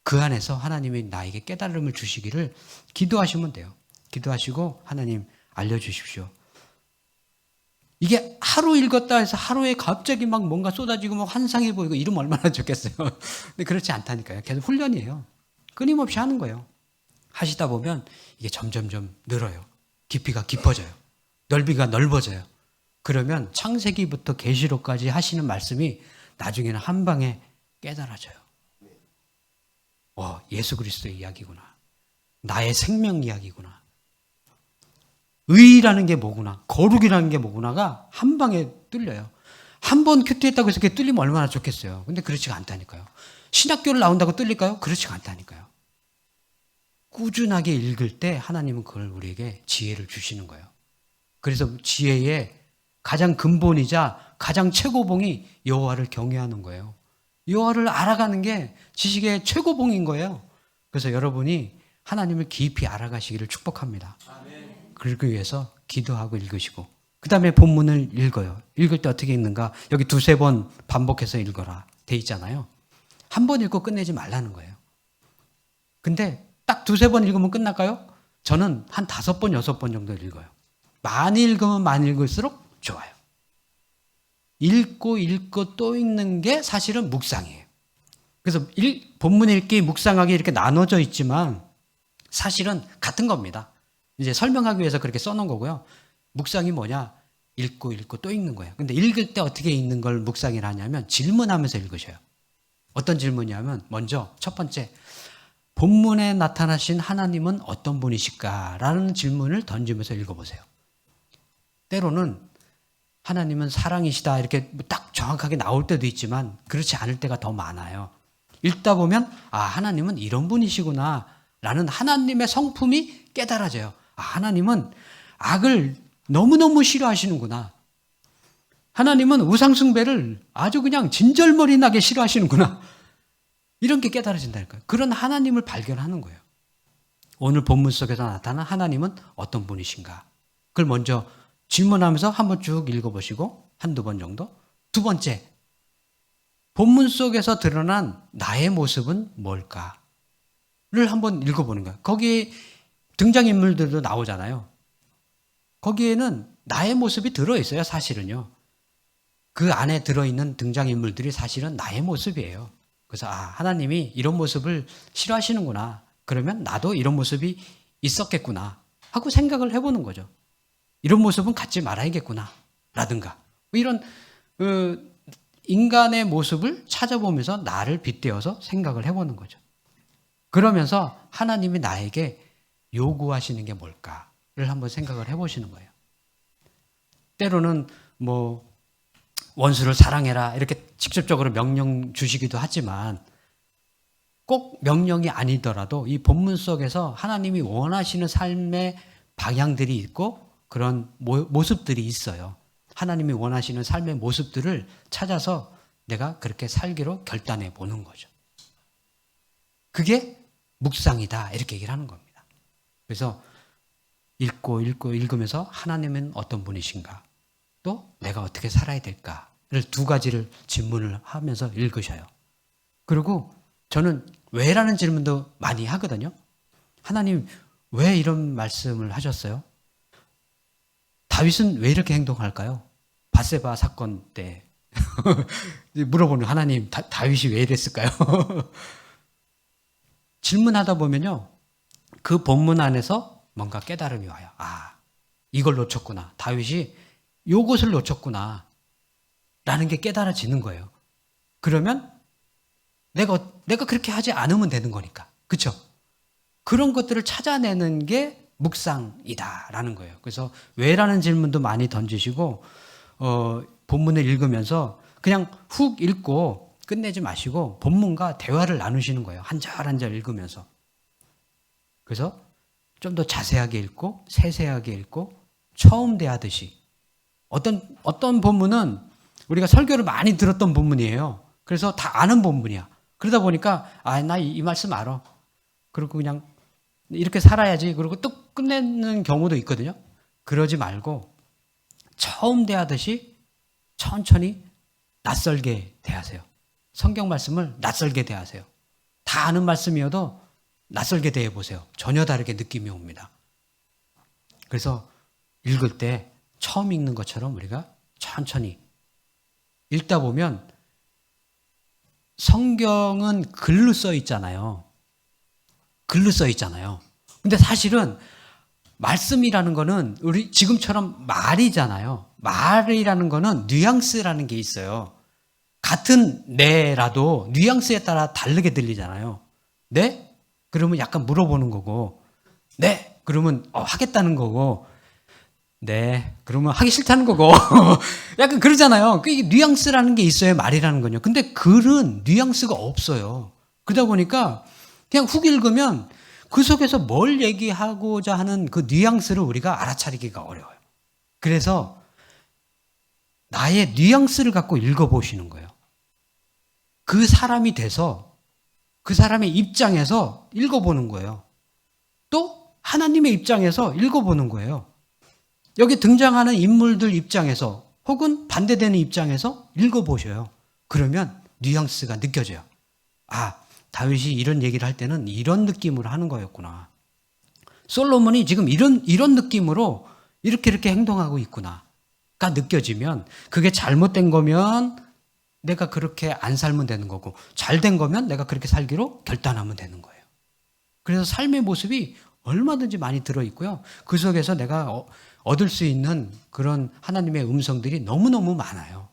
그 안에서 하나님이 나에게 깨달음을 주시기를 기도하시면 돼요. 기도하시고 하나님 알려주십시오. 이게 하루 읽었다 해서 하루에 갑자기 막 뭔가 쏟아지고 막 환상이 보이고 이러면 얼마나 좋겠어요. 근데 그렇지 않다니까요. 계속 훈련이에요. 끊임없이 하는 거예요. 하시다 보면 이게 점점점 늘어요. 깊이가 깊어져요. 넓이가 넓어져요. 그러면 창세기부터 계시록까지 하시는 말씀이 나중에는 한 방에 깨달아져요. 예수 그리스도의 이야기구나. 나의 생명 이야기구나. 의라는 게 뭐구나, 거룩이라는 게 뭐구나가 한 방에 뚫려요. 한 번 큐티했다고 해서 그게 뚫리면 얼마나 좋겠어요. 근데 그렇지가 않다니까요. 신학교를 나온다고 뚫릴까요? 그렇지가 않다니까요. 꾸준하게 읽을 때 하나님은 그걸 우리에게 지혜를 주시는 거예요. 그래서 지혜의 가장 근본이자 가장 최고봉이 여호와를 경외하는 거예요. 여호와를 알아가는 게 지식의 최고봉인 거예요. 그래서 여러분이 하나님을 깊이 알아가시기를 축복합니다. 그러기 위해서 기도하고 읽으시고 그 다음에 본문을 읽어요. 읽을 때 어떻게 읽는가? 여기 두세 번 반복해서 읽어라 돼 있잖아요. 한 번 읽고 끝내지 말라는 거예요. 근데 딱 두세 번 읽으면 끝날까요? 저는 한 5번, 6번 정도 읽어요. 많이 읽으면 많이 읽을수록 좋아요. 읽고 또 읽는 게 사실은 묵상이에요. 그래서 본문 읽기, 묵상하기 이렇게 나눠져 있지만 사실은 같은 겁니다. 이제 설명하기 위해서 그렇게 써놓은 거고요. 묵상이 뭐냐? 읽고 또 읽는 거예요. 근데 읽을 때 어떻게 읽는 걸 묵상이라 하냐면 질문하면서 읽으셔요. 어떤 질문이냐면 먼저 첫 번째, 본문에 나타나신 하나님은 어떤 분이실까라는 질문을 던지면서 읽어보세요. 때로는 하나님은 사랑이시다 이렇게 딱 정확하게 나올 때도 있지만 그렇지 않을 때가 더 많아요. 읽다 보면 하나님은 이런 분이시구나 라는 하나님의 성품이 깨달아져요. 하나님은 악을 너무너무 싫어하시는구나. 하나님은 우상숭배를 아주 그냥 진절머리 나게 싫어하시는구나. 이런 게 깨달아진다니까요. 그런 하나님을 발견하는 거예요. 오늘 본문 속에서 나타난 하나님은 어떤 분이신가? 그걸 먼저 질문하면서 한번 쭉 읽어보시고 한두 번 정도. 두 번째, 본문 속에서 드러난 나의 모습은 뭘까를 한번 읽어보는 거예요. 거기 등장인물들도 나오잖아요. 거기에는 나의 모습이 들어있어요, 사실은요. 그 안에 들어있는 등장인물들이 사실은 나의 모습이에요. 그래서 하나님이 이런 모습을 싫어하시는구나. 그러면 나도 이런 모습이 있었겠구나 하고 생각을 해보는 거죠. 이런 모습은 갖지 말아야겠구나 라든가 이런 인간의 모습을 찾아보면서 나를 빗대어서 생각을 해보는 거죠. 그러면서 하나님이 나에게 요구하시는 게 뭘까를 한번 생각을 해보시는 거예요. 때로는 원수를 사랑해라 이렇게 직접적으로 명령 주시기도 하지만 꼭 명령이 아니더라도 이 본문 속에서 하나님이 원하시는 삶의 방향들이 있고 그런 모습들이 있어요. 하나님이 원하시는 삶의 모습들을 찾아서 내가 그렇게 살기로 결단해 보는 거죠. 그게 묵상이다 이렇게 얘기를 하는 겁니다. 그래서 읽으면서 하나님은 어떤 분이신가, 또 내가 어떻게 살아야 될까를 두 가지를 질문을 하면서 읽으셔요. 그리고 저는 왜라는 질문도 많이 하거든요. 하나님 왜 이런 말씀을 하셨어요? 다윗은 왜 이렇게 행동할까요? 밧세바 사건 때 물어보는 하나님 다윗이 왜 이랬을까요? 질문하다 보면요, 그 본문 안에서 뭔가 깨달음이 와요. 아, 이걸 놓쳤구나. 다윗이 요것을 놓쳤구나. 라는 게 깨달아지는 거예요. 그러면 내가 그렇게 하지 않으면 되는 거니까. 그렇죠? 그런 것들을 찾아내는 게 묵상이다라는 거예요. 그래서 왜라는 질문도 많이 던지시고 본문을 읽으면서 그냥 훅 읽고 끝내지 마시고 본문과 대화를 나누시는 거예요. 한 절 한 절 읽으면서. 그래서 좀 더 자세하게 읽고 세세하게 읽고 처음 대하듯이. 어떤 본문은 우리가 설교를 많이 들었던 본문이에요. 그래서 다 아는 본문이야. 그러다 보니까 나 이 말씀 알아. 그리고 그냥 이렇게 살아야지. 그리고 또 끝내는 경우도 있거든요. 그러지 말고 처음 대하듯이 천천히 낯설게 대하세요. 성경 말씀을 낯설게 대하세요. 다 아는 말씀이어도 낯설게 대해보세요. 전혀 다르게 느낌이 옵니다. 그래서 읽을 때 처음 읽는 것처럼 우리가 천천히 읽다 보면 성경은 글로 써 있잖아요. 글로 써 있잖아요. 근데 사실은 말씀이라는 거는 우리 지금처럼 말이잖아요. 말이라는 거는 뉘앙스라는 게 있어요. 같은 네라도 뉘앙스에 따라 다르게 들리잖아요. 네? 그러면 약간 물어보는 거고, 네? 그러면 하겠다는 거고, 네? 그러면 하기 싫다는 거고, 약간 그러잖아요. 이게 뉘앙스라는 게 있어요, 말이라는 건요. 근데 글은 뉘앙스가 없어요. 그러다 보니까 그냥 훅 읽으면 그 속에서 뭘 얘기하고자 하는 그 뉘앙스를 우리가 알아차리기가 어려워요. 그래서 나의 뉘앙스를 갖고 읽어보시는 거예요. 그 사람이 돼서 그 사람의 입장에서 읽어보는 거예요. 또 하나님의 입장에서 읽어보는 거예요. 여기 등장하는 인물들 입장에서 혹은 반대되는 입장에서 읽어보셔요. 그러면 뉘앙스가 느껴져요. 아, 다윗이 이런 얘기를 할 때는 이런 느낌으로 하는 거였구나. 솔로몬이 지금 이런 느낌으로 이렇게 행동하고 있구나가 느껴지면 그게 잘못된 거면 내가 그렇게 안 살면 되는 거고 잘된 거면 내가 그렇게 살기로 결단하면 되는 거예요. 그래서 삶의 모습이 얼마든지 많이 들어있고요. 그 속에서 내가 얻을 수 있는 그런 하나님의 음성들이 너무너무 많아요.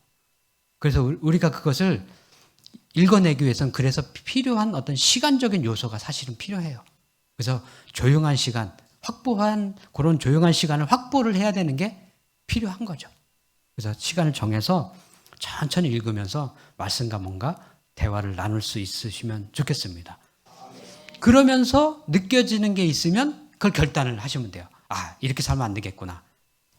그래서 우리가 그것을 읽어내기 위해서는 그래서 필요한 어떤 시간적인 요소가 사실은 필요해요. 그래서 조용한 시간, 그런 조용한 시간을 확보를 해야 되는 게 필요한 거죠. 그래서 시간을 정해서 천천히 읽으면서 말씀과 뭔가 대화를 나눌 수 있으시면 좋겠습니다. 그러면서 느껴지는 게 있으면 그걸 결단을 하시면 돼요. 아, 이렇게 살면 안 되겠구나.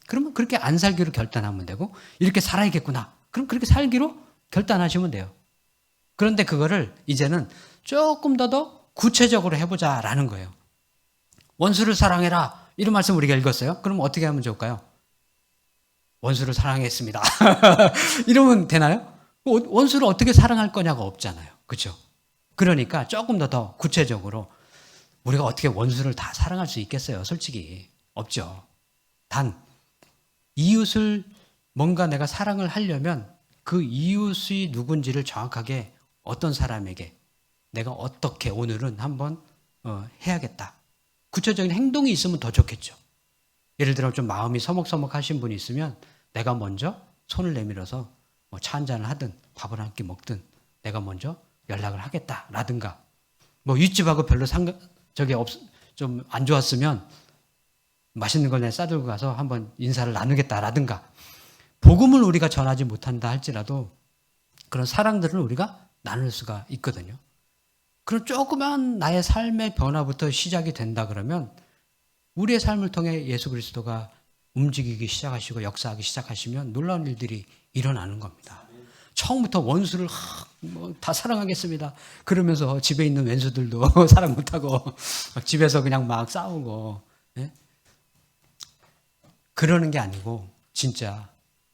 그러면 그렇게 안 살기로 결단하면 되고, 이렇게 살아야겠구나. 그럼 그렇게 살기로 결단하시면 돼요. 그런데 그거를 이제는 조금 더 구체적으로 해보자라는 거예요. 원수를 사랑해라. 이런 말씀 우리가 읽었어요. 그럼 어떻게 하면 좋을까요? 원수를 사랑했습니다. 이러면 되나요? 원수를 어떻게 사랑할 거냐가 없잖아요. 그렇죠? 그러니까 조금 더 구체적으로 우리가 어떻게 원수를 다 사랑할 수 있겠어요? 솔직히 없죠. 단 이웃을 뭔가 내가 사랑을 하려면 그 이웃이 누군지를 정확하게 어떤 사람에게 내가 어떻게 오늘은 한번 해야겠다. 구체적인 행동이 있으면 더 좋겠죠. 예를 들어 좀 마음이 서먹서먹하신 분이 있으면 내가 먼저 손을 내밀어서 차 한잔을 하든 밥을 한 끼 먹든 내가 먼저 연락을 하겠다라든가, 윗집하고 별로 좀 안 좋았으면 맛있는 걸 내가 싸들고 가서 한번 인사를 나누겠다라든가, 복음을 우리가 전하지 못한다 할지라도 그런 사랑들을 우리가 나눌 수가 있거든요. 그런 조그만 나의 삶의 변화부터 시작이 된다 그러면 우리의 삶을 통해 예수 그리스도가 움직이기 시작하시고 역사하기 시작하시면 놀라운 일들이 일어나는 겁니다. 처음부터 원수를 다 사랑하겠습니다. 그러면서 집에 있는 왼수들도 사랑 못하고 집에서 그냥 막 싸우고, 예? 그러는 게 아니고 진짜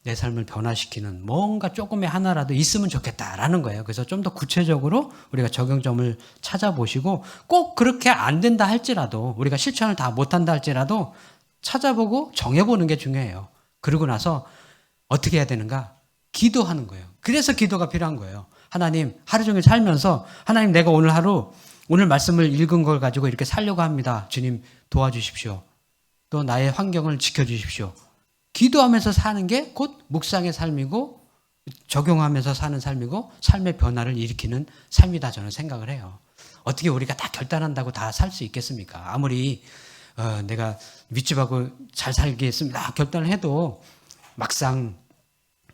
내 삶을 변화시키는 뭔가 조금의 하나라도 있으면 좋겠다라는 거예요. 그래서 좀 더 구체적으로 우리가 적용점을 찾아보시고, 꼭 그렇게 안 된다 할지라도, 우리가 실천을 다 못한다 할지라도 찾아보고 정해보는 게 중요해요. 그러고 나서 어떻게 해야 되는가? 기도하는 거예요. 그래서 기도가 필요한 거예요. 하나님, 하루 종일 살면서 하나님, 내가 오늘 하루 오늘 말씀을 읽은 걸 가지고 이렇게 살려고 합니다. 주님 도와주십시오. 또 나의 환경을 지켜주십시오. 기도하면서 사는 게 곧 묵상의 삶이고 적용하면서 사는 삶이고 삶의 변화를 일으키는 삶이다, 저는 생각을 해요. 어떻게 우리가 다 결단한다고 다 살 수 있겠습니까? 아무리 내가 윗집하고 잘 살겠습니다 결단을 해도 막상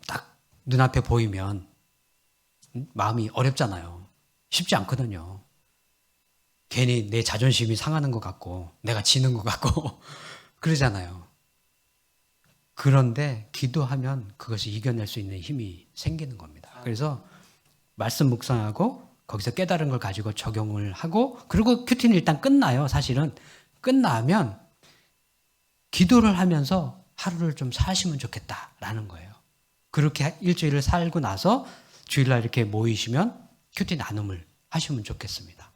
딱 눈앞에 보이면 마음이 어렵잖아요. 쉽지 않거든요. 괜히 내 자존심이 상하는 것 같고 내가 지는 것 같고 그러잖아요. 그런데 기도하면 그것을 이겨낼 수 있는 힘이 생기는 겁니다. 그래서 말씀 묵상하고 거기서 깨달은 걸 가지고 적용을 하고, 그리고 큐티는 일단 끝나요. 사실은 끝나면 기도를 하면서 하루를 좀 사시면 좋겠다라는 거예요. 그렇게 일주일을 살고 나서 주일날 이렇게 모이시면 큐티 나눔을 하시면 좋겠습니다.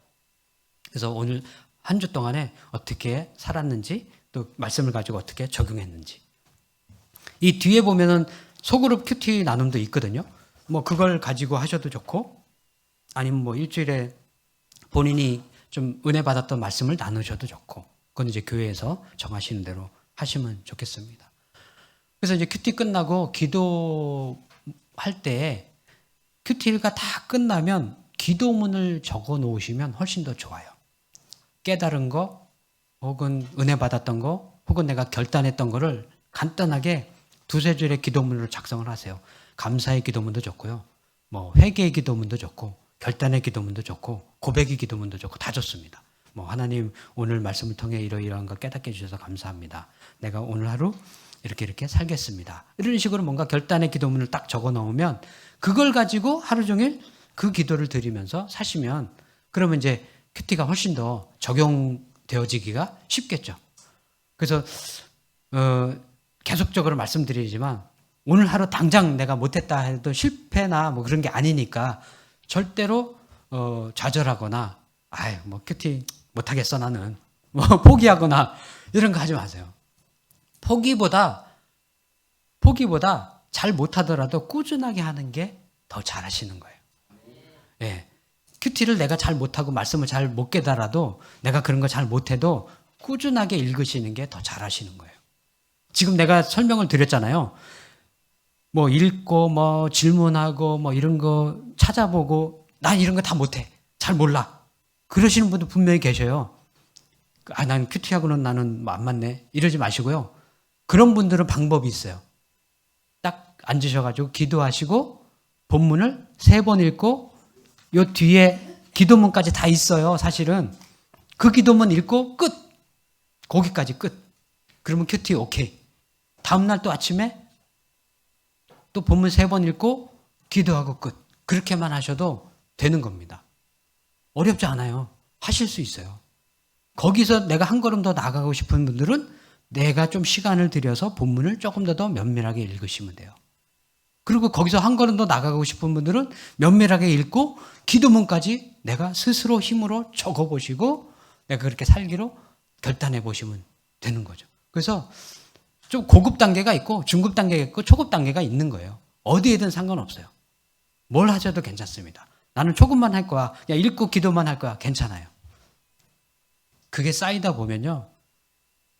그래서 오늘 한 주 동안에 어떻게 살았는지, 또 말씀을 가지고 어떻게 적용했는지, 이 뒤에 보면은 소그룹 큐티 나눔도 있거든요. 뭐 그걸 가지고 하셔도 좋고, 아니면 뭐 일주일에 본인이 좀 은혜 받았던 말씀을 나누셔도 좋고, 그건 이제 교회에서 정하시는 대로 하시면 좋겠습니다. 그래서 이제 큐티 끝나고 기도할 때 큐티가 다 끝나면 기도문을 적어 놓으시면 훨씬 더 좋아요. 깨달은 거, 혹은 은혜 받았던 거, 혹은 내가 결단했던 거를 간단하게 두세 줄의 기도문으로 작성을 하세요. 감사의 기도문도 좋고요. 뭐 회개의 기도문도 좋고, 결단의 기도문도 좋고, 고백의 기도문도 좋고, 다 좋습니다. 뭐 하나님, 오늘 말씀을 통해 이러이러한 거 깨닫게 해주셔서 감사합니다. 내가 오늘 하루 이렇게 살겠습니다. 이런 식으로 뭔가 결단의 기도문을 딱 적어 놓으면 그걸 가지고 하루 종일 그 기도를 드리면서 사시면, 그러면 이제 큐티가 훨씬 더 적용되어지기가 쉽겠죠. 그래서 계속적으로 말씀드리지만 오늘 하루 당장 내가 못했다 해도 실패나 뭐 그런 게 아니니까 절대로 좌절하거나 뭐 큐티 못하겠어 나는 뭐 포기하거나 이런 거 하지 마세요. 포기보다 잘 못하더라도 꾸준하게 하는 게 더 잘하시는 거예요. 예. 큐티를 내가 잘 못하고 말씀을 잘 못 깨달아도, 내가 그런 거 잘 못해도 꾸준하게 읽으시는 게 더 잘하시는 거예요. 지금 내가 설명을 드렸잖아요. 뭐 읽고 뭐 질문하고 뭐 이런 거 찾아보고, 난 이런 거 다 못해, 잘 몰라, 그러시는 분도 분명히 계셔요. 난 큐티하고는 나는 안 맞네, 이러지 마시고요. 그런 분들은 방법이 있어요. 딱 앉으셔가지고 기도하시고 본문을 3번 읽고, 요 뒤에 기도문까지 다 있어요. 사실은 그 기도문 읽고 끝, 거기까지 끝. 그러면 큐티 오케이. 다음날 또 아침에 또 본문 3번 읽고 기도하고 끝. 그렇게만 하셔도 되는 겁니다. 어렵지 않아요. 하실 수 있어요. 거기서 내가 한 걸음 더 나가고 싶은 분들은 내가 좀 시간을 들여서 본문을 조금 더 면밀하게 읽으시면 돼요. 그리고 거기서 한 걸음 더 나가고 싶은 분들은 면밀하게 읽고 기도문까지 내가 스스로 힘으로 적어보시고 내가 그렇게 살기로 결단해 보시면 되는 거죠. 그래서 좀 고급 단계가 있고 중급 단계가 있고 초급 단계가 있는 거예요. 어디에든 상관없어요. 뭘 하셔도 괜찮습니다. 나는 초급만 할 거야, 그냥 읽고 기도만 할 거야, 괜찮아요. 그게 쌓이다 보면요,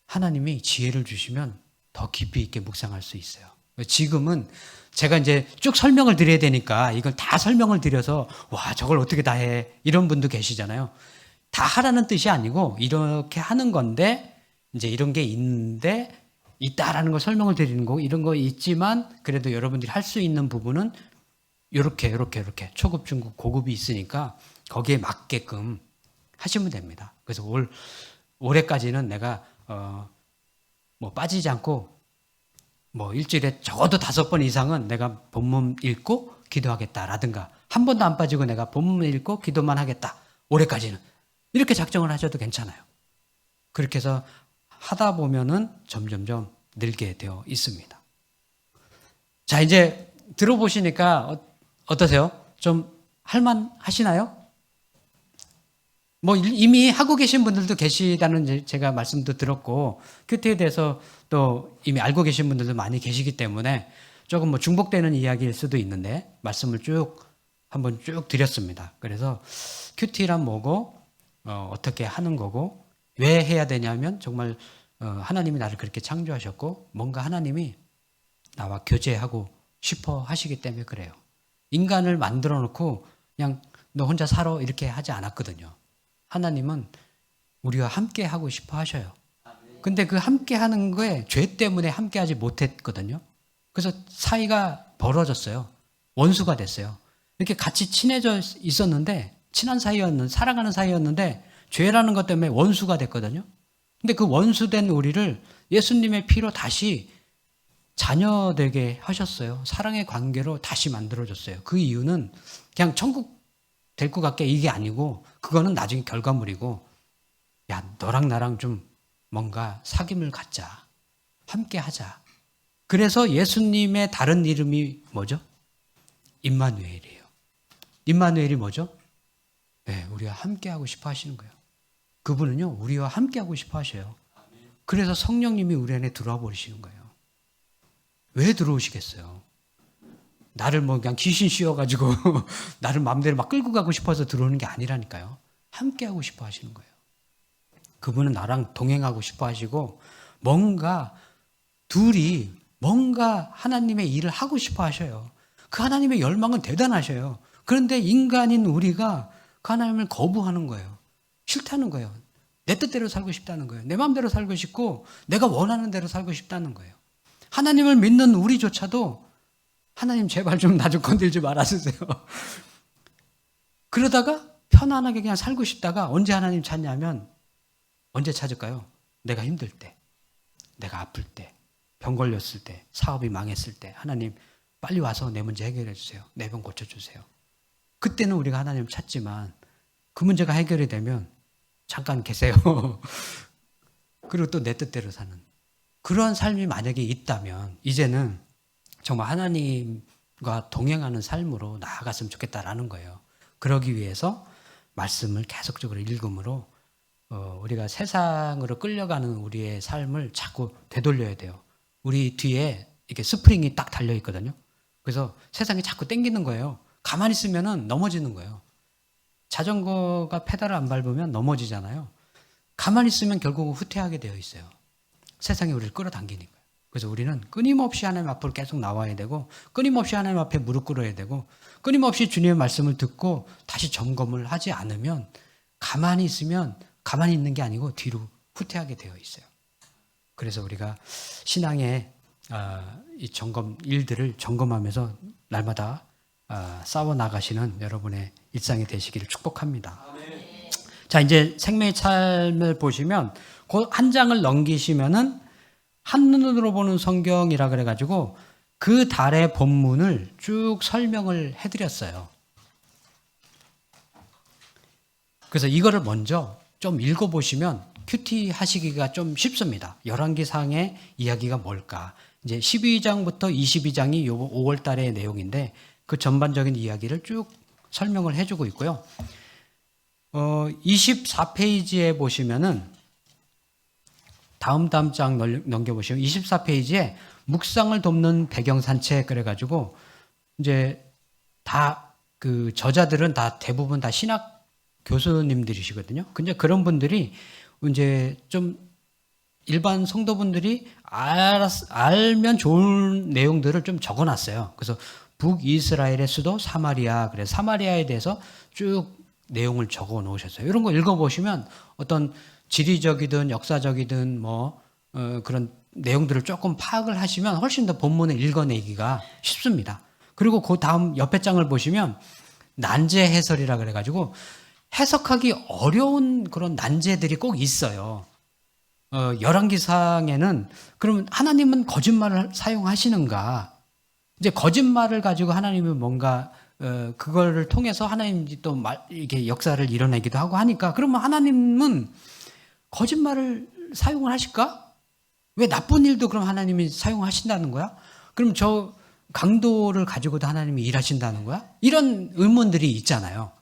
하나님이 지혜를 주시면 더 깊이 있게 묵상할 수 있어요. 지금은 제가 이제 쭉 설명을 드려야 되니까 이걸 다 설명을 드려서 와, 저걸 어떻게 다 해, 이런 분도 계시잖아요. 다 하라는 뜻이 아니고 이렇게 하는 건데, 이제 이런 게 있는데 있다라는 걸 설명을 드리는 거고, 이런 거 있지만 그래도 여러분들이 할 수 있는 부분은 요렇게 초급, 중급, 고급이 있으니까 거기에 맞게끔 하시면 됩니다. 그래서 올해까지는 내가 뭐 빠지지 않고 뭐 일주일에 적어도 5번 이상은 내가 본문 읽고 기도하겠다라든가, 한 번도 안 빠지고 내가 본문 읽고 기도만 하겠다, 올해까지는, 이렇게 작정을 하셔도 괜찮아요. 그렇게 해서 하다 보면은 점점점 늘게 되어 있습니다. 자, 이제 들어보시니까 어떠세요? 좀 할만 하시나요? 뭐 이미 하고 계신 분들도 계시다는 제가 말씀도 들었고, 큐티에 대해서 또 이미 알고 계신 분들도 많이 계시기 때문에 조금 뭐 중복되는 이야기일 수도 있는데 말씀을 한번 쭉 드렸습니다. 그래서 큐티란 뭐고, 어떻게 하는 거고, 왜 해야 되냐면 정말 하나님이 나를 그렇게 창조하셨고 뭔가 하나님이 나와 교제하고 싶어 하시기 때문에 그래요. 인간을 만들어 놓고 그냥 너 혼자 살아 이렇게 하지 않았거든요. 하나님은 우리와 함께 하고 싶어 하셔요. 근데 그 함께 하는 거에 죄 때문에 함께 하지 못했거든요. 그래서 사이가 벌어졌어요. 원수가 됐어요. 이렇게 같이 친해져 있었는데, 친한 사이였는데, 사랑하는 사이였는데 죄라는 것 때문에 원수가 됐거든요. 근데 그 원수된 우리를 예수님의 피로 다시 자녀되게 하셨어요. 사랑의 관계로 다시 만들어줬어요. 그 이유는 그냥 천국 될 것 같게 이게 아니고, 그거는 나중에 결과물이고, 야, 너랑 나랑 좀 뭔가 사귐을 갖자, 함께 하자. 그래서 예수님의 다른 이름이 뭐죠? 임마누엘이에요. 임마누엘이 뭐죠? 네, 우리와 함께 하고 싶어 하시는 거예요. 그분은요, 우리와 함께 하고 싶어 하셔요. 그래서 성령님이 우리 안에 들어와 버리시는 거예요. 왜 들어오시겠어요? 나를 뭐 그냥 귀신 씌워가지고 나를 마음대로 막 끌고 가고 싶어서 들어오는 게 아니라니까요. 함께 하고 싶어 하시는 거예요. 그분은 나랑 동행하고 싶어 하시고, 둘이 뭔가 하나님의 일을 하고 싶어 하셔요. 그 하나님의 열망은 대단하셔요. 그런데 인간인 우리가 그 하나님을 거부하는 거예요. 싫다는 거예요. 내 뜻대로 살고 싶다는 거예요. 내 마음대로 살고 싶고 내가 원하는 대로 살고 싶다는 거예요. 하나님을 믿는 우리조차도 하나님 제발 좀 나 좀 건들지 말아주세요. 그러다가 편안하게 그냥 살고 싶다가 언제 하나님 찾냐면, 언제 찾을까요? 내가 힘들 때, 내가 아플 때, 병 걸렸을 때, 사업이 망했을 때, 하나님 빨리 와서 내 문제 해결해 주세요. 내 병 고쳐주세요. 그때는 우리가 하나님을 찾지만 그 문제가 해결이 되면 잠깐 계세요. 그리고 또 내 뜻대로 사는 그런 삶이 만약에 있다면 이제는 정말 하나님과 동행하는 삶으로 나아갔으면 좋겠다라는 거예요. 그러기 위해서 말씀을 계속적으로 읽음으로 우리가 세상으로 끌려가는 우리의 삶을 자꾸 되돌려야 돼요. 우리 뒤에 이렇게 스프링이 딱 달려 있거든요. 그래서 세상이 자꾸 땡기는 거예요. 가만히 있으면 넘어지는 거예요. 자전거가 페달을 안 밟으면 넘어지잖아요. 가만히 있으면 결국 후퇴하게 되어 있어요. 세상이 우리를 끌어당기니까요. 그래서 우리는 끊임없이 하나님 앞으로 계속 나와야 되고, 끊임없이 하나님 앞에 무릎 꿇어야 되고, 끊임없이 주님의 말씀을 듣고 다시 점검을 하지 않으면 가만히 있으면 가만히 있는 게 아니고 뒤로 후퇴하게 되어 있어요. 그래서 우리가 신앙의 이 일들을 점검하면서 날마다 싸워 나가시는 여러분의 일상이 되시기를 축복합니다. 자, 이제 생명의 삶을 보시면 그 한 장을 넘기시면은 한눈으로 보는 성경이라 그래가지고 그 달의 본문을 쭉 설명을 해드렸어요. 그래서 이거를 먼저 좀 읽어보시면 큐티 하시기가 좀 쉽습니다. 열왕기상의 이야기가 뭘까? 이제 12장부터 22장이 요 5월 달의 내용인데 그 전반적인 이야기를 쭉 설명을 해주고 있고요. 24페이지에 보시면은 다음 장 넘겨보시면 24페이지에 묵상을 돕는 배경 산책 그래가지고 이제 다 그 저자들은 다 대부분 다 신학 교수님들이시거든요. 근데 그런 분들이 이제 좀 일반 성도분들이 알면 좋은 내용들을 좀 적어놨어요. 그래서 북이스라엘의 수도 사마리아, 그래서 사마리아에 대해서 쭉 내용을 적어 놓으셨어요. 이런 거 읽어보시면 어떤 지리적이든 역사적이든 그런 내용들을 조금 파악을 하시면 훨씬 더 본문을 읽어내기가 쉽습니다. 그리고 그 다음 옆에 장을 보시면 난제 해설이라 그래가지고 해석하기 어려운 그런 난제들이 꼭 있어요. 열왕기상에는 그러면 하나님은 거짓말을 사용하시는가? 이제 거짓말을 가지고 하나님이 뭔가 그거를 통해서 하나님이 또 이게 역사를 이뤄내기도 하고 하니까 그러면 하나님은 거짓말을 사용을 하실까? 왜 나쁜 일도 그럼 하나님이 사용하신다는 거야? 그럼 저 강도를 가지고도 하나님이 일하신다는 거야? 이런 의문들이 있잖아요.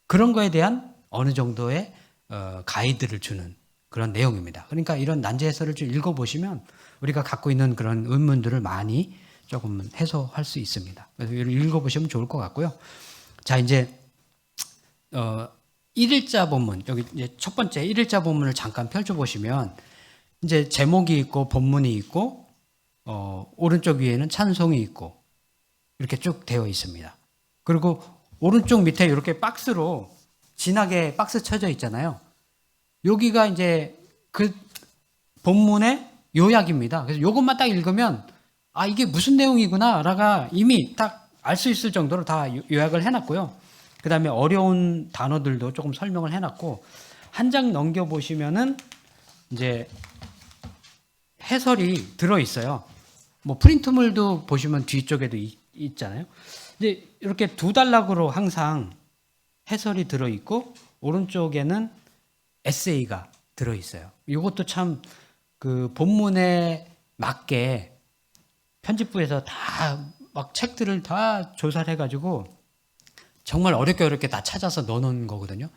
그런 거에 대한 어느 정도의 가이드를 주는 그런 내용입니다. 그러니까 이런 난제 해설을 좀 읽어보시면 우리가 갖고 있는 그런 의문들을 많이 조금 해소할 수 있습니다. 그래서 읽어보시면 좋을 것 같고요. 자, 이제 1일자 본문, 여기 이제 첫 번째 1일자 본문을 잠깐 펼쳐보시면 이제 제목이 있고 본문이 있고 오른쪽 위에는 찬송이 있고 이렇게 쭉 되어 있습니다. 그리고 오른쪽 밑에 이렇게 박스로 진하게 박스 쳐져 있잖아요. 여기가 이제 그 본문의 요약입니다. 그래서 이것만 딱 읽으면 아, 이게 무슨 내용이구나라가 이미 딱 알 수 있을 정도로 다 요약을 해놨고요. 그 다음에 어려운 단어들도 조금 설명을 해놨고 한 장 넘겨보시면은 이제 해설이 들어있어요. 뭐 프린트물도 보시면 뒤쪽에도 있잖아요. 이제 이렇게 두 단락으로 항상 해설이 들어있고 오른쪽에는 에세이가 들어있어요. 이것도 참 그 본문에 맞게 편집부에서 다 막 책들을 다 조사를 해가지고 정말 어렵게 다 찾아서 넣어놓은 거거든요.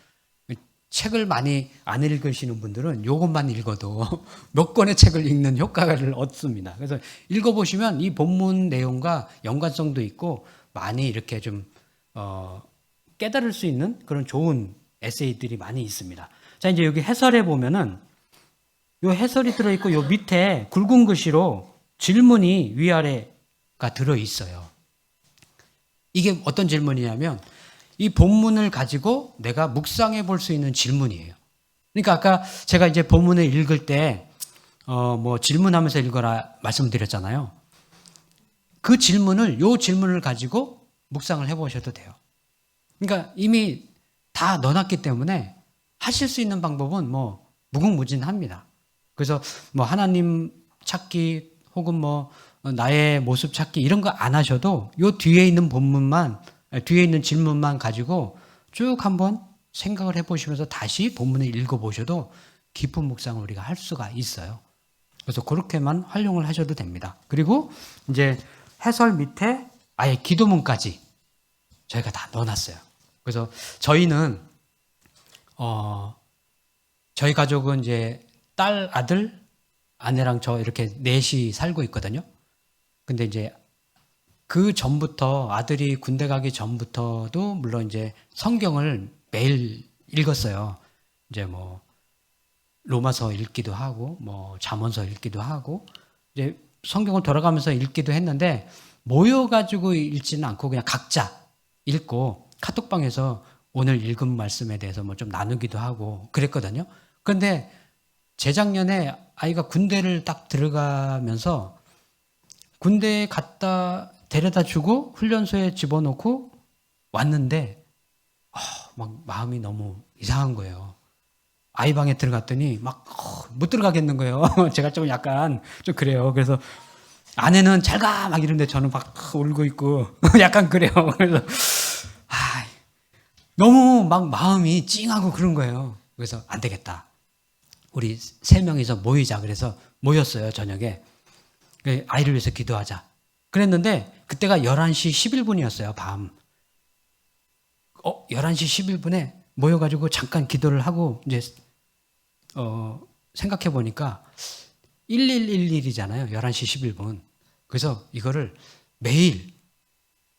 책을 많이 안 읽으시는 분들은 이것만 읽어도 몇 권의 책을 읽는 효과를 얻습니다. 그래서 읽어보시면 이 본문 내용과 연관성도 있고 많이 이렇게 좀 깨달을 수 있는 그런 좋은 에세이들이 많이 있습니다. 자, 이제 여기 해설에 보면은 요 해설이 들어있고 요 밑에 굵은 글씨로 질문이 위아래가 들어있어요. 이게 어떤 질문이냐면 이 본문을 가지고 내가 묵상해 볼 수 있는 질문이에요. 그러니까 아까 제가 이제 본문을 읽을 때 뭐 질문하면서 읽어라 말씀드렸잖아요. 그 질문을 요 질문을 가지고 묵상을 해보셔도 돼요. 그러니까 이미 다 넣어놨기 때문에 하실 수 있는 방법은 뭐 무궁무진합니다. 그래서 뭐 하나님 찾기 혹은 뭐 나의 모습 찾기 이런 거 안 하셔도 요 뒤에 있는 본문만 뒤에 있는 질문만 가지고 쭉 한번 생각을 해보시면서 다시 본문을 읽어보셔도 깊은 묵상을 우리가 할 수가 있어요. 그래서 그렇게만 활용을 하셔도 됩니다. 그리고 이제 해설 밑에 아예 기도문까지 저희가 다 넣어놨어요. 그래서 저희는 저희 가족은 이제 딸, 아들, 아내랑 저 이렇게 넷이 살고 있거든요. 근데 이제 그 전부터 아들이 군대 가기 전부터도 물론 이제 성경을 매일 읽었어요. 이제 뭐 로마서 읽기도 하고 뭐 잠언서 읽기도 하고 이제 성경을 돌아가면서 읽기도 했는데 모여가지고 읽지는 않고 그냥 각자 읽고 카톡방에서 오늘 읽은 말씀에 대해서 뭐 좀 나누기도 하고 그랬거든요. 그런데 재작년에 아이가 군대를 딱 들어가면서 군대에 갔다 데려다 주고 훈련소에 집어넣고 왔는데 막 마음이 너무 이상한 거예요. 아이 방에 들어갔더니 막 못 들어가겠는 거예요. 제가 좀 약간 좀 그래요. 그래서 아내는 잘 가 막 이러는데 저는 막 울고 있고 약간 그래요. 그래서 너무 막 마음이 찡하고 그런 거예요. 그래서 안 되겠다. 우리 3명이서 모이자. 그래서 모였어요, 저녁에. 아이를 위해서 기도하자. 그랬는데 그때가 11시 11분이었어요, 밤. 11시 11분에 모여가지고 잠깐 기도를 하고 이제 생각해 보니까 1111이잖아요. 11시 11분. 그래서 이거를 매일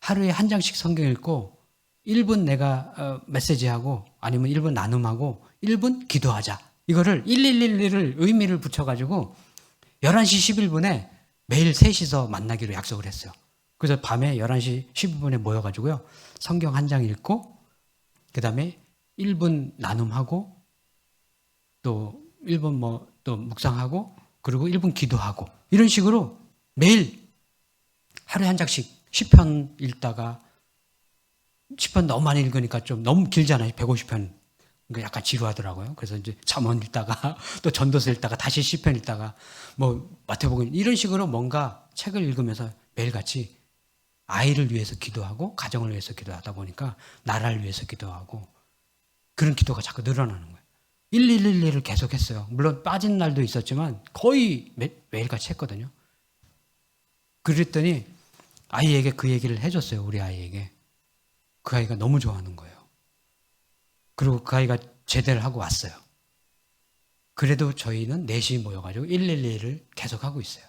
하루에 한 장씩 성경 읽고 1분 내가 메시지하고 아니면 1분 나눔하고 1분 기도하자. 이거를 1111을 의미를 붙여가지고 11시 11분에 매일 셋이서 만나기로 약속을 했어요. 그래서 밤에 11시 12분에 모여가지고요. 성경 한 장 읽고 그 다음에 1분 나눔하고 또 1분 뭐 또 묵상하고 그리고 1분 기도하고 이런 식으로 매일 하루에 한 장씩 10편 읽다가 10편 너무 많이 읽으니까 좀 너무 길잖아요. 150편. 그러니까 약간 지루하더라고요. 그래서 이제 잠언 읽다가 또 전도서 읽다가 다시 시편 읽다가 뭐 마태복음 이런 식으로 뭔가 책을 읽으면서 매일같이 아이를 위해서 기도하고 가정을 위해서 기도하다 보니까 나라를 위해서 기도하고 그런 기도가 자꾸 늘어나는 거예요. 1111을 계속했어요. 물론 빠진 날도 있었지만 거의 매일같이 했거든요. 그랬더니 아이에게 그 얘기를 해줬어요. 우리 아이에게. 그 아이가 너무 좋아하는 거예요. 그리고 그 아이가 제대를 하고 왔어요. 그래도 저희는 넷이 모여가지고 111을 계속하고 있어요.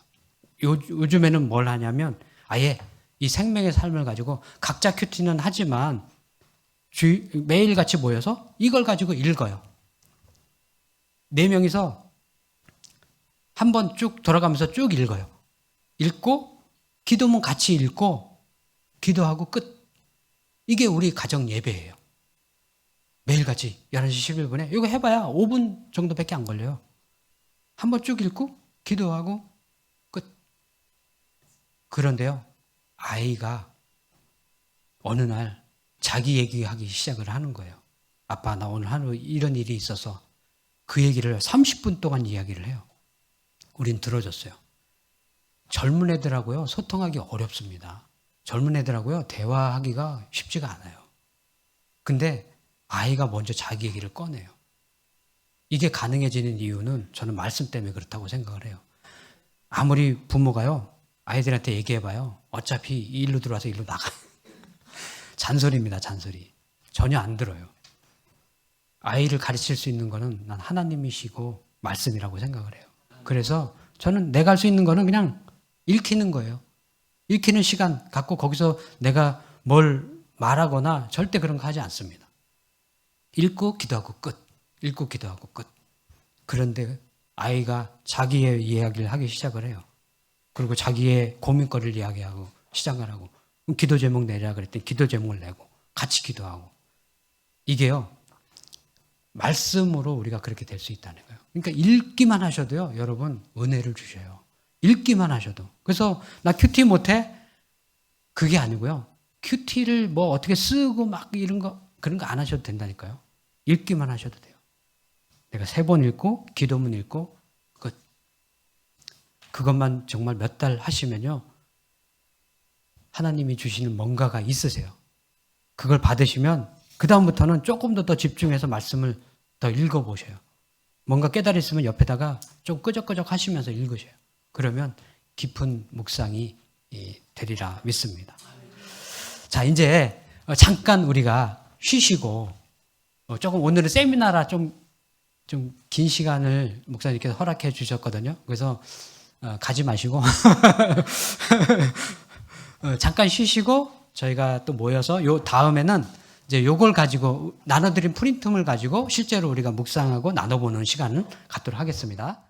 요즘에는 뭘 하냐면 아예 이 생명의 삶을 가지고 각자 큐티는 하지만 매일같이 모여서 이걸 가지고 읽어요. 4명이서 한 번 쭉 돌아가면서 쭉 읽어요. 읽고 기도문 같이 읽고 기도하고 끝. 이게 우리 가정 예배예요. 매일같이 11시 11분에 이거 해봐야 5분 정도밖에 안 걸려요. 한 번 쭉 읽고 기도하고 끝. 그런데요. 아이가 어느 날 자기 얘기하기 시작을 하는 거예요. 아빠 나 오늘 하루 이런 일이 있어서 그 얘기를 30분 동안 이야기를 해요. 우린 들어줬어요. 젊은 애들하고요 소통하기 어렵습니다. 젊은 애들하고요 대화하기가 쉽지가 않아요. 근데 아이가 먼저 자기 얘기를 꺼내요. 이게 가능해지는 이유는 저는 말씀 때문에 그렇다고 생각을 해요. 아무리 부모가요 아이들한테 얘기해봐요. 어차피 일로 들어와서 일로 나가. 잔소리입니다. 잔소리. 전혀 안 들어요. 아이를 가르칠 수 있는 거는 난 하나님이시고 말씀이라고 생각을 해요. 그래서 저는 내가 할 수 있는 거는 그냥 읽히는 거예요. 읽히는 시간 갖고 거기서 내가 뭘 말하거나 절대 그런 거 하지 않습니다. 읽고 기도하고 끝. 읽고 기도하고 끝. 그런데 아이가 자기의 이야기를 하기 시작을 해요. 그리고 자기의 고민거리를 이야기하고 시작을 하고 기도 제목 내라 그랬더니 기도 제목을 내고 같이 기도하고 이게요. 말씀으로 우리가 그렇게 될 수 있다는 거예요. 그러니까 읽기만 하셔도요. 여러분 은혜를 주셔요. 읽기만 하셔도. 그래서 나 큐티 못해? 그게 아니고요. 큐티를 뭐 어떻게 쓰고 막 이런 거 그런 거 안 하셔도 된다니까요. 읽기만 하셔도 돼요. 내가 3번 읽고 기도문 읽고 끝. 그것만 정말 몇 달 하시면요. 하나님이 주시는 뭔가가 있으세요. 그걸 받으시면 그 다음부터는 조금 더 집중해서 말씀을 더 읽어보셔요. 뭔가 깨달아 있으면 옆에다가 좀 끄적끄적 하시면서 읽으셔요. 그러면 깊은 묵상이 되리라 믿습니다. 자, 이제 잠깐 우리가 쉬시고 조금 오늘은 세미나라 좀 긴 시간을 목사님께서 허락해 주셨거든요. 그래서 가지 마시고 잠깐 쉬시고 저희가 또 모여서 요 다음에는 이제 요걸 가지고 나눠드린 프린트물 가지고 실제로 우리가 묵상하고 나눠보는 시간을 갖도록 하겠습니다.